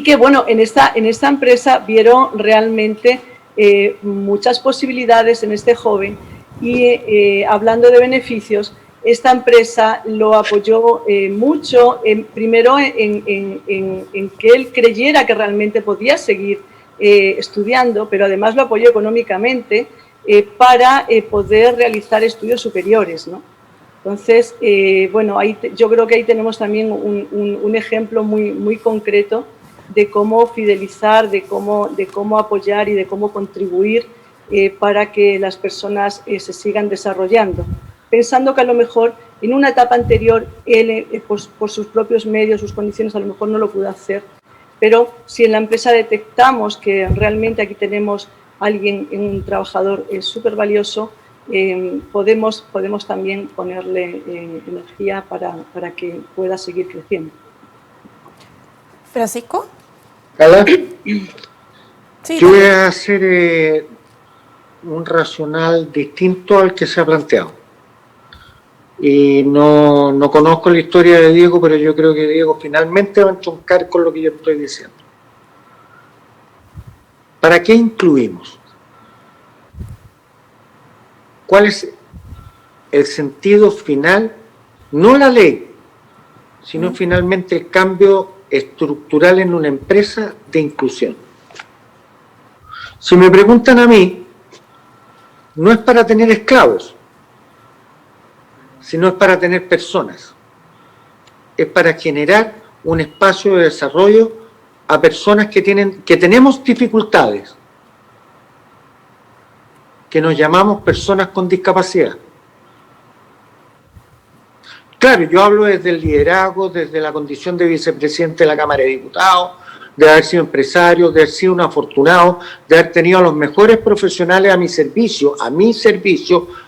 [SPEAKER 7] que, bueno, en esta empresa vieron realmente muchas posibilidades en este joven y hablando de beneficios, esta empresa lo apoyó mucho, primero en que él creyera que realmente podía seguir estudiando, pero además lo apoyó económicamente para poder realizar estudios superiores, ¿no? Entonces, bueno, yo creo que ahí tenemos también un ejemplo muy concreto de cómo fidelizar, de cómo apoyar y de cómo contribuir para que las personas se sigan desarrollando. Pensando que a lo mejor en una etapa anterior él, por sus propios medios, sus condiciones, a lo mejor no lo pudo hacer, pero si en la empresa detectamos que realmente aquí tenemos a alguien, un trabajador súper valioso, podemos también ponerle energía para que pueda seguir creciendo.
[SPEAKER 3] Francisco.
[SPEAKER 4] Carla,
[SPEAKER 3] Sí,
[SPEAKER 4] Yo voy
[SPEAKER 3] también.
[SPEAKER 4] a hacer un racional distinto al que se ha planteado. Y no conozco la historia de Diego, pero yo creo que Diego finalmente va a entroncar con lo que yo estoy diciendo. ¿Para qué incluimos? ¿Cuál es el sentido final? No la ley, sino finalmente el cambio estructural en una empresa de inclusión. Si me preguntan a mí, no es para tener esclavos, sino es para tener personas. Es para generar un espacio de desarrollo a personas que tenemos dificultades, que nos llamamos personas con discapacidad. Claro, yo hablo desde el liderazgo, desde la condición de vicepresidente de la Cámara de Diputados, de haber sido empresario, de haber sido un afortunado, de haber tenido a los mejores profesionales a mi servicio,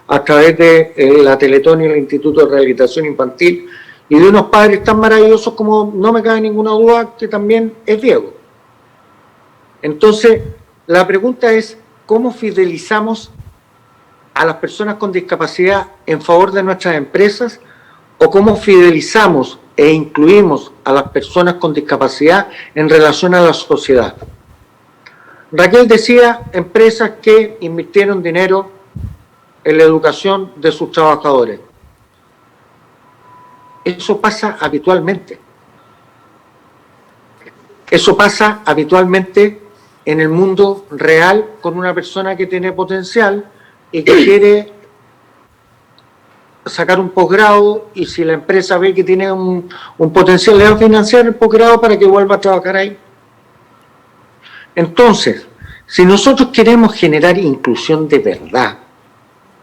[SPEAKER 4] a través de la Teletón y el Instituto de Rehabilitación Infantil, y de unos padres tan maravillosos como, no me cabe ninguna duda, que también es Diego. Entonces, la pregunta es, ¿cómo fidelizamos a las personas con discapacidad en favor de nuestras empresas? ¿O cómo fidelizamos e incluimos a las personas con discapacidad en relación a la sociedad? Raquel decía, empresas que invirtieron dinero en la educación de sus trabajadores. Eso pasa habitualmente. Eso pasa habitualmente en el mundo real con una persona que tiene potencial y que quiere sacar un posgrado, y si la empresa ve que tiene un potencial, le va a financiar el posgrado para que vuelva a trabajar ahí. Entonces, si nosotros queremos generar inclusión de verdad,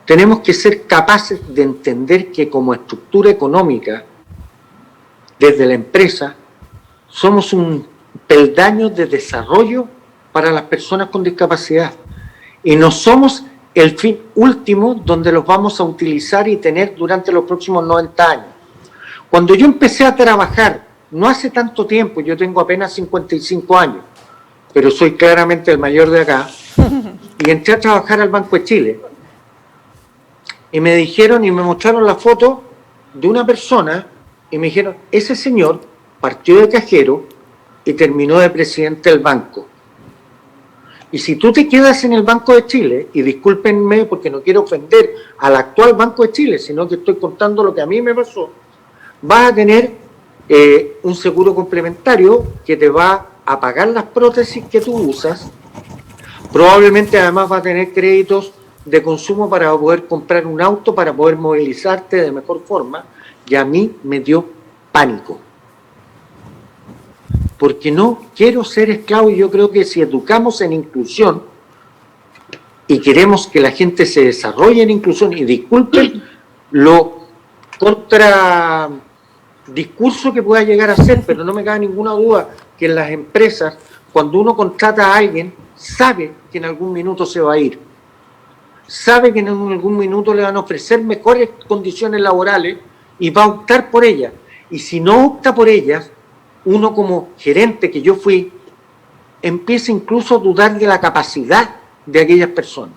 [SPEAKER 4] tenemos que ser capaces de entender que como estructura económica, desde la empresa, somos un peldaño de desarrollo para las personas con discapacidad. Y no somos el fin último donde los vamos a utilizar y tener durante los próximos 90 años. Cuando yo empecé a trabajar, no hace tanto tiempo, yo tengo apenas 55 años, pero soy claramente el mayor de acá, y entré a trabajar al Banco de Chile, y me dijeron y me mostraron la foto de una persona, y me dijeron, ese señor partió de cajero y terminó de presidente del banco. Y si tú te quedas en el Banco de Chile, y discúlpenme porque no quiero ofender al actual Banco de Chile, sino que estoy contando lo que a mí me pasó, vas a tener un seguro complementario que te va a pagar las prótesis que tú usas, probablemente además va a tener créditos de consumo para poder comprar un auto, para poder movilizarte de mejor forma, y a mí me dio pánico. Porque no quiero ser esclavo, y yo creo que si educamos en inclusión y queremos que la gente se desarrolle en inclusión, y disculpen lo contra discurso que pueda llegar a ser, pero no me cabe ninguna duda que en las empresas, cuando uno contrata a alguien, sabe que en algún minuto se va a ir, sabe que en algún minuto le van a ofrecer mejores condiciones laborales y va a optar por ellas. Y si no opta por ellas, uno como gerente que yo fui, empieza incluso a dudar de la capacidad de aquellas personas.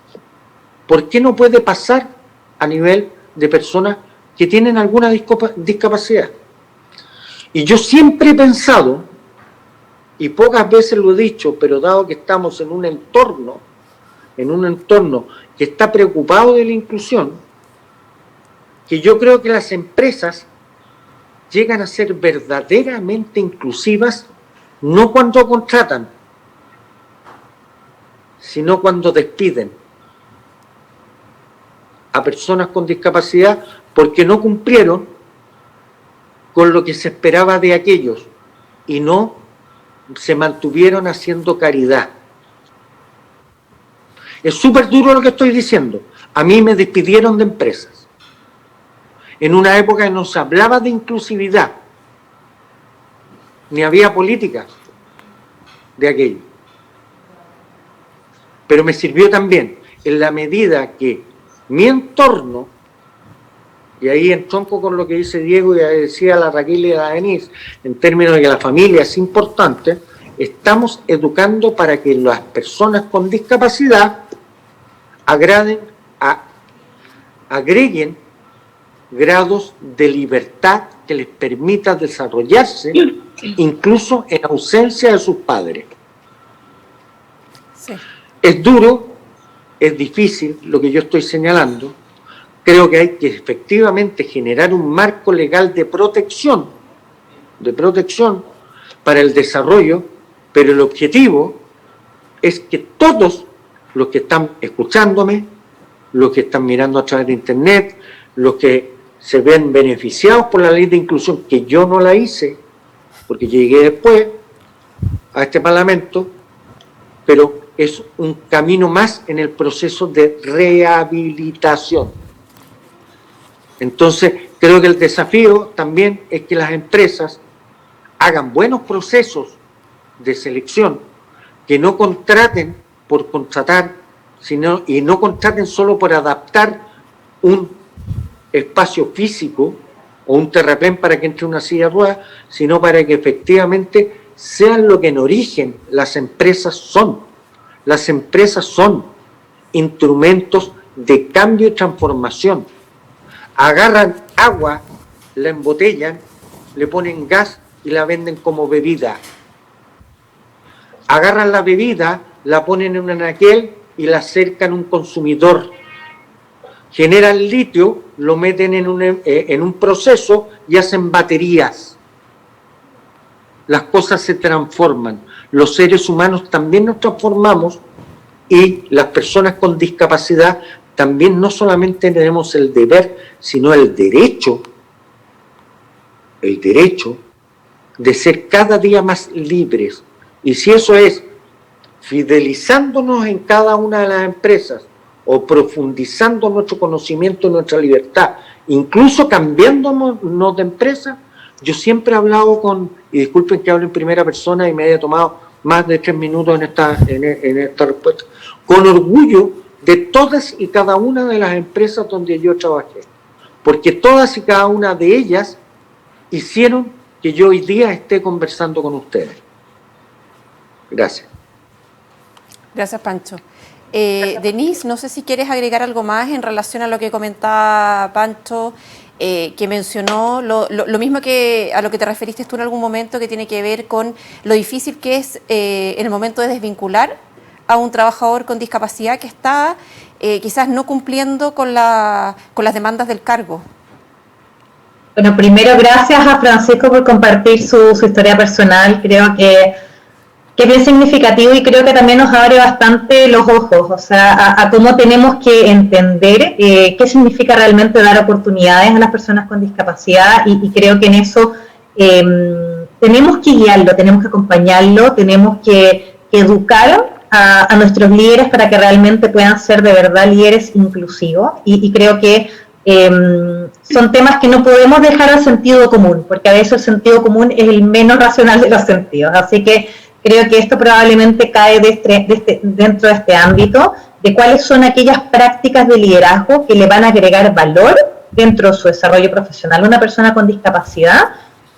[SPEAKER 4] ¿Por qué no puede pasar a nivel de personas que tienen alguna discapacidad? Y yo siempre he pensado, y pocas veces lo he dicho, pero dado que estamos en un entorno que está preocupado de la inclusión, que yo creo que las empresas llegan a ser verdaderamente inclusivas no cuando contratan, sino cuando despiden a personas con discapacidad porque no cumplieron con lo que se esperaba de aquellos y no se mantuvieron haciendo caridad. Es súper duro lo que estoy diciendo. A mí me despidieron de empresas en una época que no se hablaba de inclusividad, ni había política de aquello. Pero me sirvió también en la medida que mi entorno, y ahí entronco con lo que dice Diego y decía la Raquel y la Denise, en términos de que la familia es importante, estamos educando para que las personas con discapacidad agreguen grados de libertad que les permita desarrollarse, incluso en ausencia de sus padres.
[SPEAKER 3] Sí.
[SPEAKER 4] Es duro, es difícil lo que yo estoy señalando. Creo que hay que efectivamente generar un marco legal de protección para el desarrollo, pero el objetivo es que todos los que están escuchándome, los que están mirando a través de internet, los que se ven beneficiados por la ley de inclusión, que yo no la hice, porque llegué después a este Parlamento, pero es un camino más en el proceso de rehabilitación. Entonces, creo que el desafío también es que las empresas hagan buenos procesos de selección, que no contraten por contratar, y no contraten solo por adaptar un espacio físico o un terraplén para que entre una silla de ruedas, sino para que efectivamente sean lo que en origen las empresas son. Las empresas son instrumentos de cambio y transformación. Agarran agua, la embotellan, le ponen gas y la venden como bebida. Agarran la bebida, la ponen en un anaquel y la acercan a un consumidor. Generan litio, lo meten en un proceso y hacen baterías. Las cosas se transforman. Los seres humanos también nos transformamos, y las personas con discapacidad también no solamente tenemos el deber, sino el derecho de ser cada día más libres. Y si eso es fidelizándonos en cada una de las empresas o profundizando nuestro conocimiento, nuestra libertad, incluso cambiándonos de empresa. Yo siempre he hablado y disculpen que hable en primera persona y me haya tomado más de 3 minutos en esta respuesta, con orgullo de todas y cada una de las empresas donde yo trabajé, porque todas y cada una de ellas hicieron que yo hoy día esté conversando con ustedes. Gracias.
[SPEAKER 3] Gracias, Pancho. Denise, no sé si quieres agregar algo más en relación a lo que comentaba Pancho, que mencionó lo mismo que a lo que te referiste tú en algún momento, que tiene que ver con lo difícil que es en el momento de desvincular a un trabajador con discapacidad que está quizás no cumpliendo con las demandas del cargo.
[SPEAKER 5] Bueno, primero gracias a Francisco por compartir su historia personal. Creo que es bien significativo y creo que también nos abre bastante los ojos, o sea, a cómo tenemos que entender qué significa realmente dar oportunidades a las personas con discapacidad, y creo que en eso tenemos que guiarlo, tenemos que acompañarlo, tenemos que educar a nuestros líderes para que realmente puedan ser de verdad líderes inclusivos, y creo que son temas que no podemos dejar al sentido común, porque a veces el sentido común es el menos racional de los sentidos, así que creo que esto probablemente cae dentro de este ámbito, de cuáles son aquellas prácticas de liderazgo que le van a agregar valor dentro de su desarrollo profesional a una persona con discapacidad,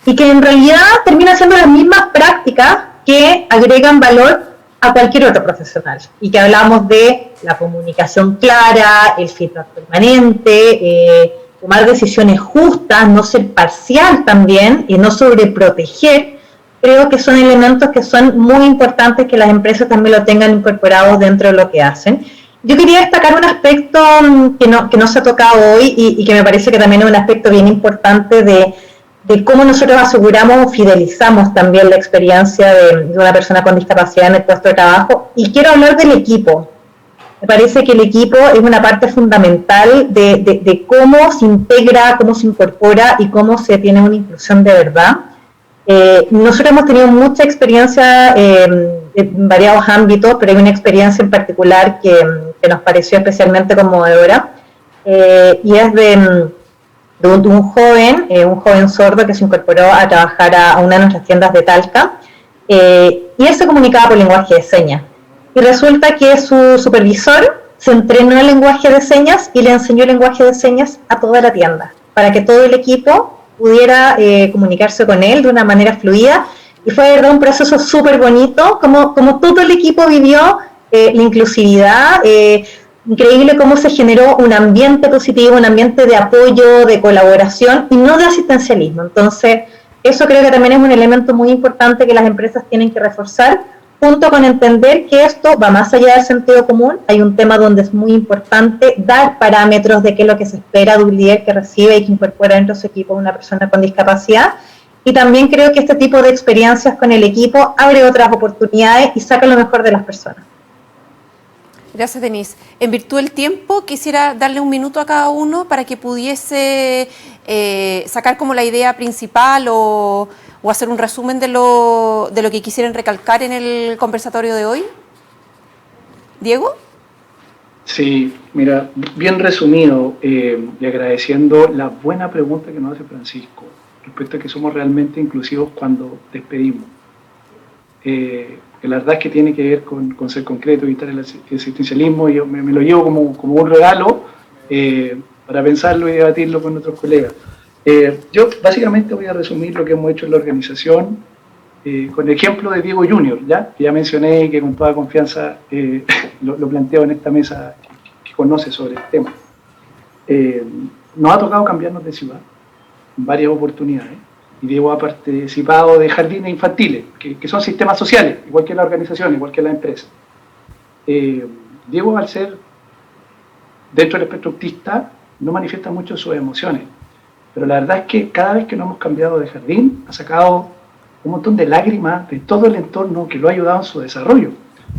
[SPEAKER 5] y que en realidad terminan siendo las mismas prácticas que agregan valor a cualquier otro profesional, y que hablamos de la comunicación clara, el feedback permanente, tomar decisiones justas, no ser parcial también, y no sobreproteger. Creo que son elementos que son muy importantes que las empresas también lo tengan incorporados dentro de lo que hacen. Yo quería destacar un aspecto que no se ha tocado hoy y que me parece que también es un aspecto bien importante de cómo nosotros aseguramos o fidelizamos también la experiencia de una persona con discapacidad en el puesto de trabajo. Y quiero hablar del equipo. Me parece que el equipo es una parte fundamental de cómo se integra, cómo se incorpora y cómo se tiene una inclusión de verdad. Nosotros hemos tenido mucha experiencia en variados ámbitos, pero hay una experiencia en particular que nos pareció especialmente conmovedora, y es de un joven sordo que se incorporó a trabajar a una de nuestras tiendas de Talca, y él se comunicaba por lenguaje de señas, y resulta que su supervisor se entrenó en lenguaje de señas y le enseñó lenguaje de señas a toda la tienda, para que todo el equipo pudiera comunicarse con él de una manera fluida, Y fue de verdad un proceso súper bonito, como todo el equipo vivió la inclusividad, increíble cómo se generó un ambiente positivo, un ambiente de apoyo, de colaboración y no de asistencialismo. Entonces, eso creo que también es un elemento muy importante que las empresas tienen que reforzar, junto con entender que esto va más allá del sentido común. Hay un tema donde es muy importante dar parámetros de qué es lo que se espera de un líder que recibe y que incorpora dentro de su equipo una persona con discapacidad. Y también creo que este tipo de experiencias con el equipo abre otras oportunidades y saca lo mejor de las personas.
[SPEAKER 3] Gracias, Denise. En virtud del tiempo, quisiera darle un minuto a cada uno para que pudiese sacar como la idea principal o hacer un resumen de lo que quisieran recalcar en el conversatorio de hoy. ¿Diego?
[SPEAKER 6] Sí, mira, bien resumido y agradeciendo la buena pregunta que nos hace Francisco respecto a que somos realmente inclusivos cuando despedimos. Que la verdad es que tiene que ver con ser concreto, evitar el asistencialismo, y yo me lo llevo como un regalo para pensarlo y debatirlo con otros colegas. Yo básicamente voy a resumir lo que hemos hecho en la organización con el ejemplo de Diego Junior, que ya mencioné y que con toda confianza lo planteo en esta mesa que conoce sobre el tema. Nos ha tocado cambiarnos de ciudad en varias oportunidades, y Diego ha participado de jardines infantiles, que son sistemas sociales, igual que la organización, igual que la empresa. Diego, al ser dentro del espectro autista, no manifiesta mucho sus emociones, pero la verdad es que cada vez que nos hemos cambiado de jardín, ha sacado un montón de lágrimas de todo el entorno que lo ha ayudado en su desarrollo.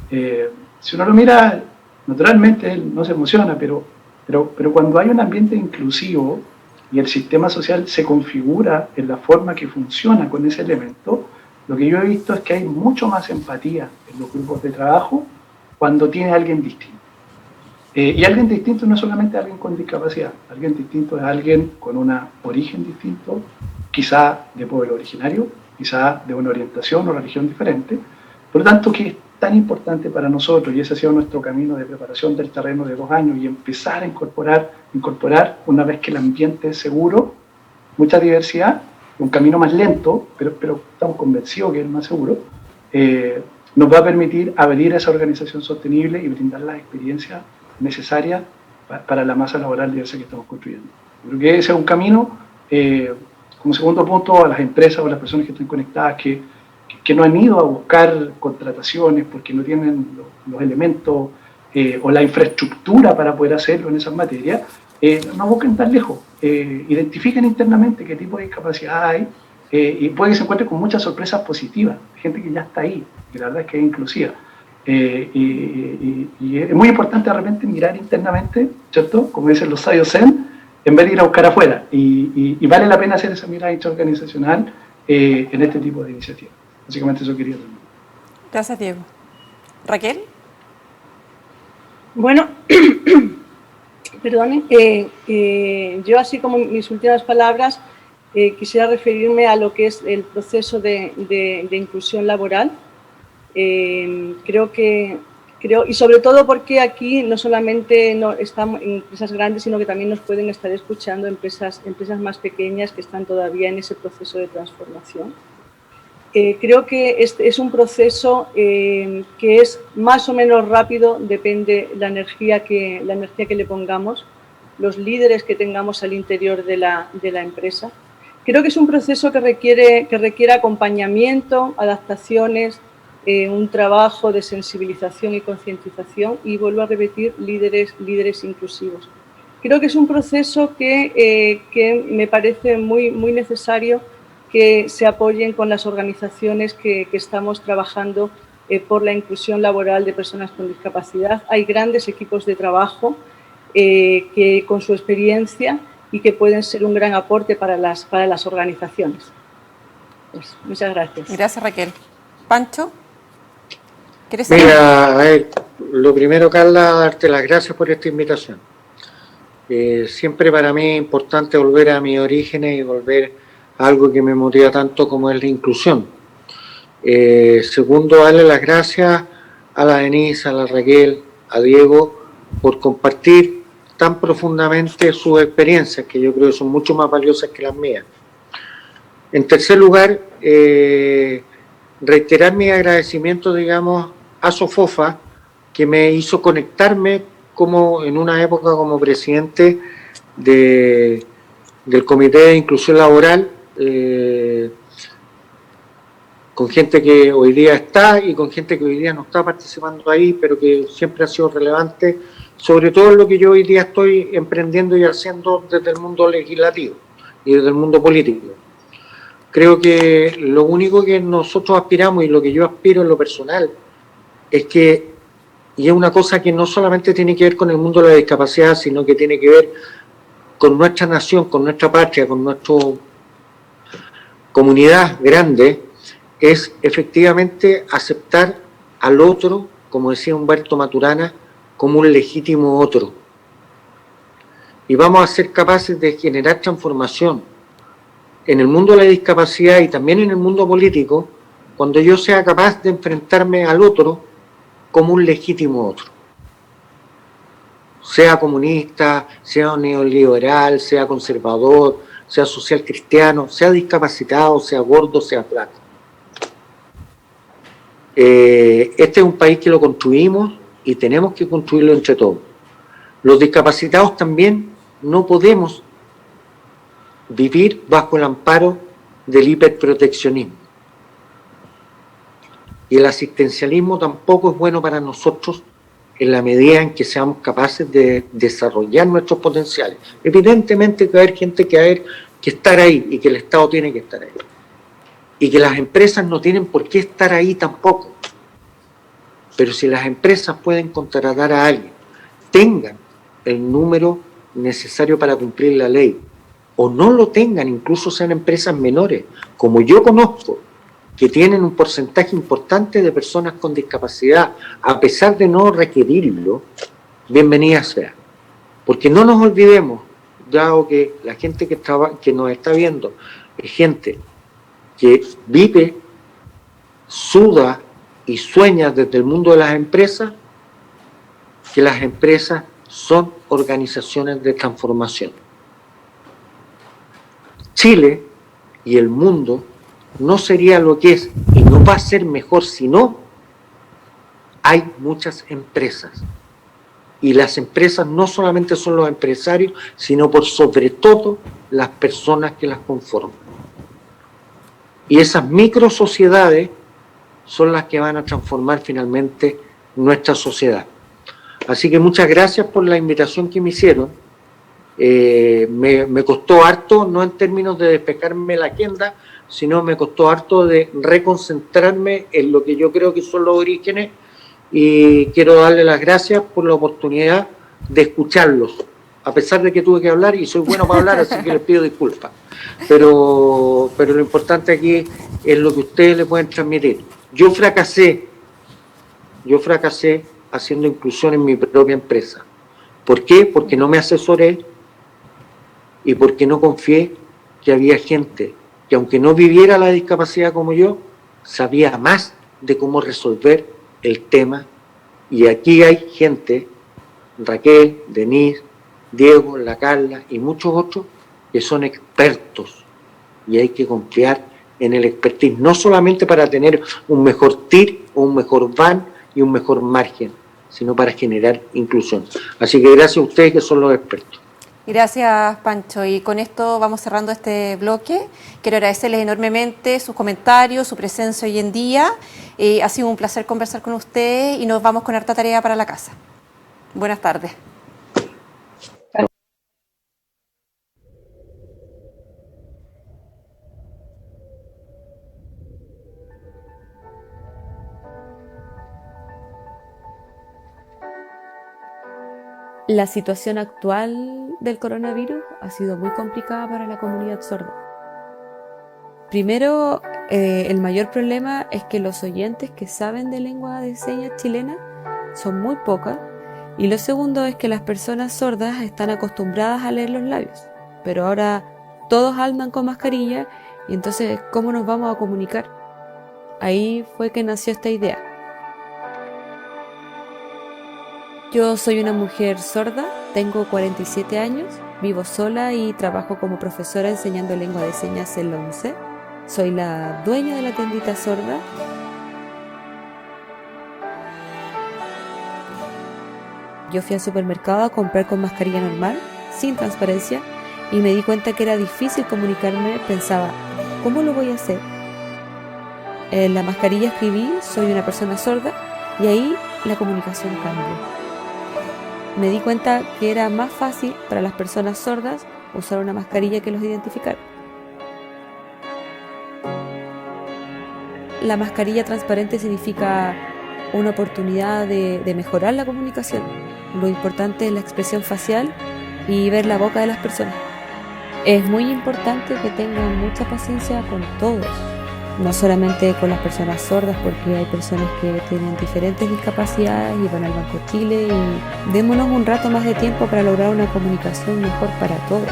[SPEAKER 6] Si uno lo mira, naturalmente él no se emociona, pero cuando hay un ambiente inclusivo y el sistema social se configura en la forma que funciona con ese elemento, lo que yo he visto es que hay mucho más empatía en los grupos de trabajo cuando tiene a alguien distinto. Y alguien distinto no es solamente alguien con discapacidad, alguien distinto es alguien con un origen distinto, quizá de pueblo originario, quizá de una orientación o religión diferente. Por lo tanto, que es tan importante para nosotros, y ese ha sido nuestro camino de preparación del terreno de 2 años, y empezar a incorporar una vez que el ambiente es seguro, mucha diversidad, un camino más lento, pero estamos convencidos que es el más seguro, nos va a permitir abrir esa organización sostenible y brindar las experiencias necesarias para la masa laboral diversa que estamos construyendo. Creo que ese es un camino, como segundo punto, a las empresas o a las personas que están conectadas, que no han ido a buscar contrataciones porque no tienen los elementos o la infraestructura para poder hacerlo en esas materias, no busquen tan lejos, identifiquen internamente qué tipo de discapacidad hay, y puede que se encuentren con muchas sorpresas positivas, gente que ya está ahí, que la verdad es que es inclusiva. Y es muy importante de repente mirar internamente, ¿cierto? Como dicen los sabios zen, en vez de ir a buscar afuera, y vale la pena hacer esa mirada interorganizacional en este tipo de iniciativas. Básicamente eso quería decir.
[SPEAKER 3] Gracias, Diego. Raquel.
[SPEAKER 7] Bueno, perdone, yo así como mis últimas palabras quisiera referirme a lo que es el proceso de inclusión laboral. Creo, y sobre todo porque aquí no solamente estamos en empresas grandes, sino que también nos pueden estar escuchando empresas más pequeñas que están todavía en ese proceso de transformación. Creo que este es un proceso que es más o menos rápido, depende la energía que le pongamos, los líderes que tengamos al interior de la empresa. Creo que es un proceso que requiere acompañamiento, adaptaciones, un trabajo de sensibilización y concientización, y vuelvo a repetir, líderes inclusivos. Creo que es un proceso que me parece muy, muy necesario que se apoyen con las organizaciones que estamos trabajando por la inclusión laboral de personas con discapacidad. Hay grandes equipos de trabajo que con su experiencia y que pueden ser un gran aporte para las organizaciones. Pues, muchas gracias.
[SPEAKER 3] Gracias, Raquel. Pancho, ¿quieres
[SPEAKER 4] saber? Mira, lo primero, Carla, darte las gracias por esta invitación. Siempre para mí es importante volver a mis orígenes y volver a algo que me motiva tanto como es la inclusión. Segundo, darle las gracias a la Denise, a la Raquel, a Diego, por compartir tan profundamente sus experiencias, que yo creo que son mucho más valiosas que las mías. En tercer lugar, reiterar mi agradecimiento, digamos, a Sofofa, que me hizo conectarme como en una época como presidente del Comité de Inclusión Laboral, con gente que hoy día está y con gente que hoy día no está participando ahí, pero que siempre ha sido relevante, sobre todo en lo que yo hoy día estoy emprendiendo y haciendo desde el mundo legislativo y desde el mundo político. Creo que lo único que nosotros aspiramos y lo que yo aspiro en lo personal es que, y es una cosa que no solamente tiene que ver con el mundo de la discapacidad, sino que tiene que ver con nuestra nación, con nuestra patria, con nuestra comunidad grande, es efectivamente aceptar al otro, como decía Humberto Maturana, como un legítimo otro. Y vamos a ser capaces de generar transformación en el mundo de la discapacidad y también en el mundo político, cuando yo sea capaz de enfrentarme al otro como un legítimo otro. Sea comunista, sea neoliberal, sea conservador, sea social cristiano, sea discapacitado, sea gordo, sea flaco. Este es un país que lo construimos y tenemos que construirlo entre todos. Los discapacitados también no podemos vivir bajo el amparo del hiperproteccionismo. Y el asistencialismo tampoco es bueno para nosotros en la medida en que seamos capaces de desarrollar nuestros potenciales. Evidentemente que va a haber gente que va a haber que estar ahí y que el Estado tiene que estar ahí. Y que las empresas no tienen por qué estar ahí tampoco. Pero si las empresas pueden contratar a alguien, tengan el número necesario para cumplir la ley, o no lo tengan, incluso sean empresas menores, como yo conozco, que tienen un porcentaje importante de personas con discapacidad, a pesar de no requerirlo, bienvenida sea. Porque no nos olvidemos, dado que la gente que nos está viendo es gente que vive, suda y sueña desde el mundo de las empresas, que las empresas son organizaciones de transformación. Chile y el mundo no sería lo que es y no va a ser mejor si no hay muchas empresas. Y las empresas no solamente son los empresarios, sino por sobre todo las personas que las conforman. Y esas micro sociedades son las que van a transformar finalmente nuestra sociedad. Así que muchas gracias por la invitación que me hicieron. Me costó harto, no en términos de despejarme la agenda, sino me costó harto de reconcentrarme en lo que yo creo que son los orígenes, y quiero darle las gracias por la oportunidad de escucharlos, a pesar de que tuve que hablar y soy bueno para hablar, así que les pido disculpas. Pero lo importante aquí es lo que ustedes le pueden transmitir. Yo fracasé haciendo inclusión en mi propia empresa. ¿Por qué? Porque no me asesoré y porque no confié que había gente que, aunque no viviera la discapacidad como yo, sabía más de cómo resolver el tema. Y aquí hay gente, Raquel, Denise, Diego, la Carla y muchos otros, que son expertos, y hay que confiar en el expertise, no solamente para tener un mejor TIR o un mejor VAN y un mejor margen, sino para generar inclusión. Así que gracias a ustedes que son los expertos.
[SPEAKER 3] Gracias, Pancho. Y con esto vamos cerrando este bloque. Quiero agradecerles enormemente sus comentarios, su presencia hoy en día. Ha sido un placer conversar con ustedes y nos vamos con harta tarea para la casa. Buenas tardes.
[SPEAKER 8] La situación actual del coronavirus ha sido muy complicada para la comunidad sorda. Primero, el mayor problema es que los oyentes que saben de lengua de señas chilena son muy pocas, y lo segundo es que las personas sordas están acostumbradas a leer los labios, pero ahora todos andan con mascarilla y entonces ¿cómo nos vamos a comunicar? Ahí fue que nació esta idea. Yo soy una mujer sorda, tengo 47 años, vivo sola y trabajo como profesora enseñando lengua de señas en la UNCE. Soy la dueña de la tiendita sorda. Yo fui al supermercado a comprar con mascarilla normal, sin transparencia, y me di cuenta que era difícil comunicarme. Pensaba, ¿cómo lo voy a hacer? En la mascarilla escribí, soy una persona sorda, y ahí la comunicación cambió. Me di cuenta que era más fácil para las personas sordas usar una mascarilla que los identificar. La mascarilla transparente significa una oportunidad de mejorar la comunicación. Lo importante es la expresión facial y ver la boca de las personas. Es muy importante que tengan mucha paciencia con todos, no solamente con las personas sordas, porque hay personas que tienen diferentes discapacidades y van al Banco Chile, y démonos un rato más de tiempo para lograr una comunicación mejor para todos.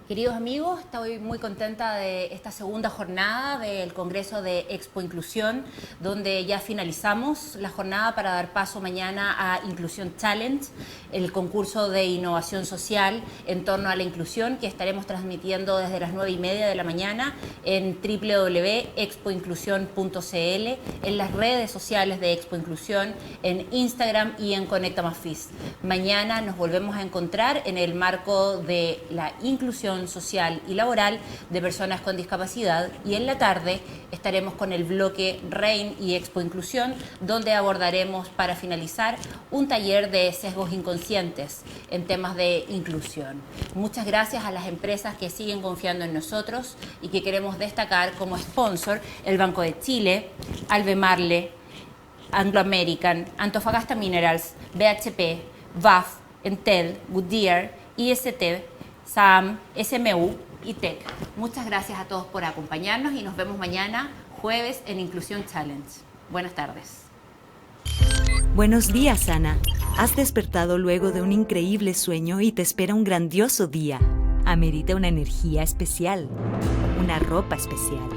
[SPEAKER 9] Queridos amigos, estoy muy contenta de esta segunda jornada del Congreso de Expo Inclusión, donde ya finalizamos la jornada para dar paso mañana a Inclusión Challenge, el concurso de innovación social en torno a la inclusión que estaremos transmitiendo desde las 9:30 de la mañana en www.expoinclusión.cl, en las redes sociales de Expo Inclusión, en Instagram y en Conecta Más FIS. Mañana nos volvemos a encontrar en el marco de la inclusión social y laboral de personas con discapacidad, y en la tarde estaremos con el bloque REIN y Expo Inclusión, donde abordaremos para finalizar un taller de sesgos inconscientes en temas de inclusión. Muchas gracias a las empresas que siguen confiando en nosotros y que queremos destacar como sponsor el Banco de Chile, Albemarle, Anglo American, Antofagasta Minerals, BHP, VAF, Entel, Goodyear, IST, SAM, SMU y TEC. Muchas gracias a todos por acompañarnos y nos vemos mañana jueves en Inclusión Challenge. Buenas tardes.
[SPEAKER 1] Buenos días, Ana. Has despertado luego de un increíble sueño y te espera un grandioso día. Amerita una energía especial, una ropa especial,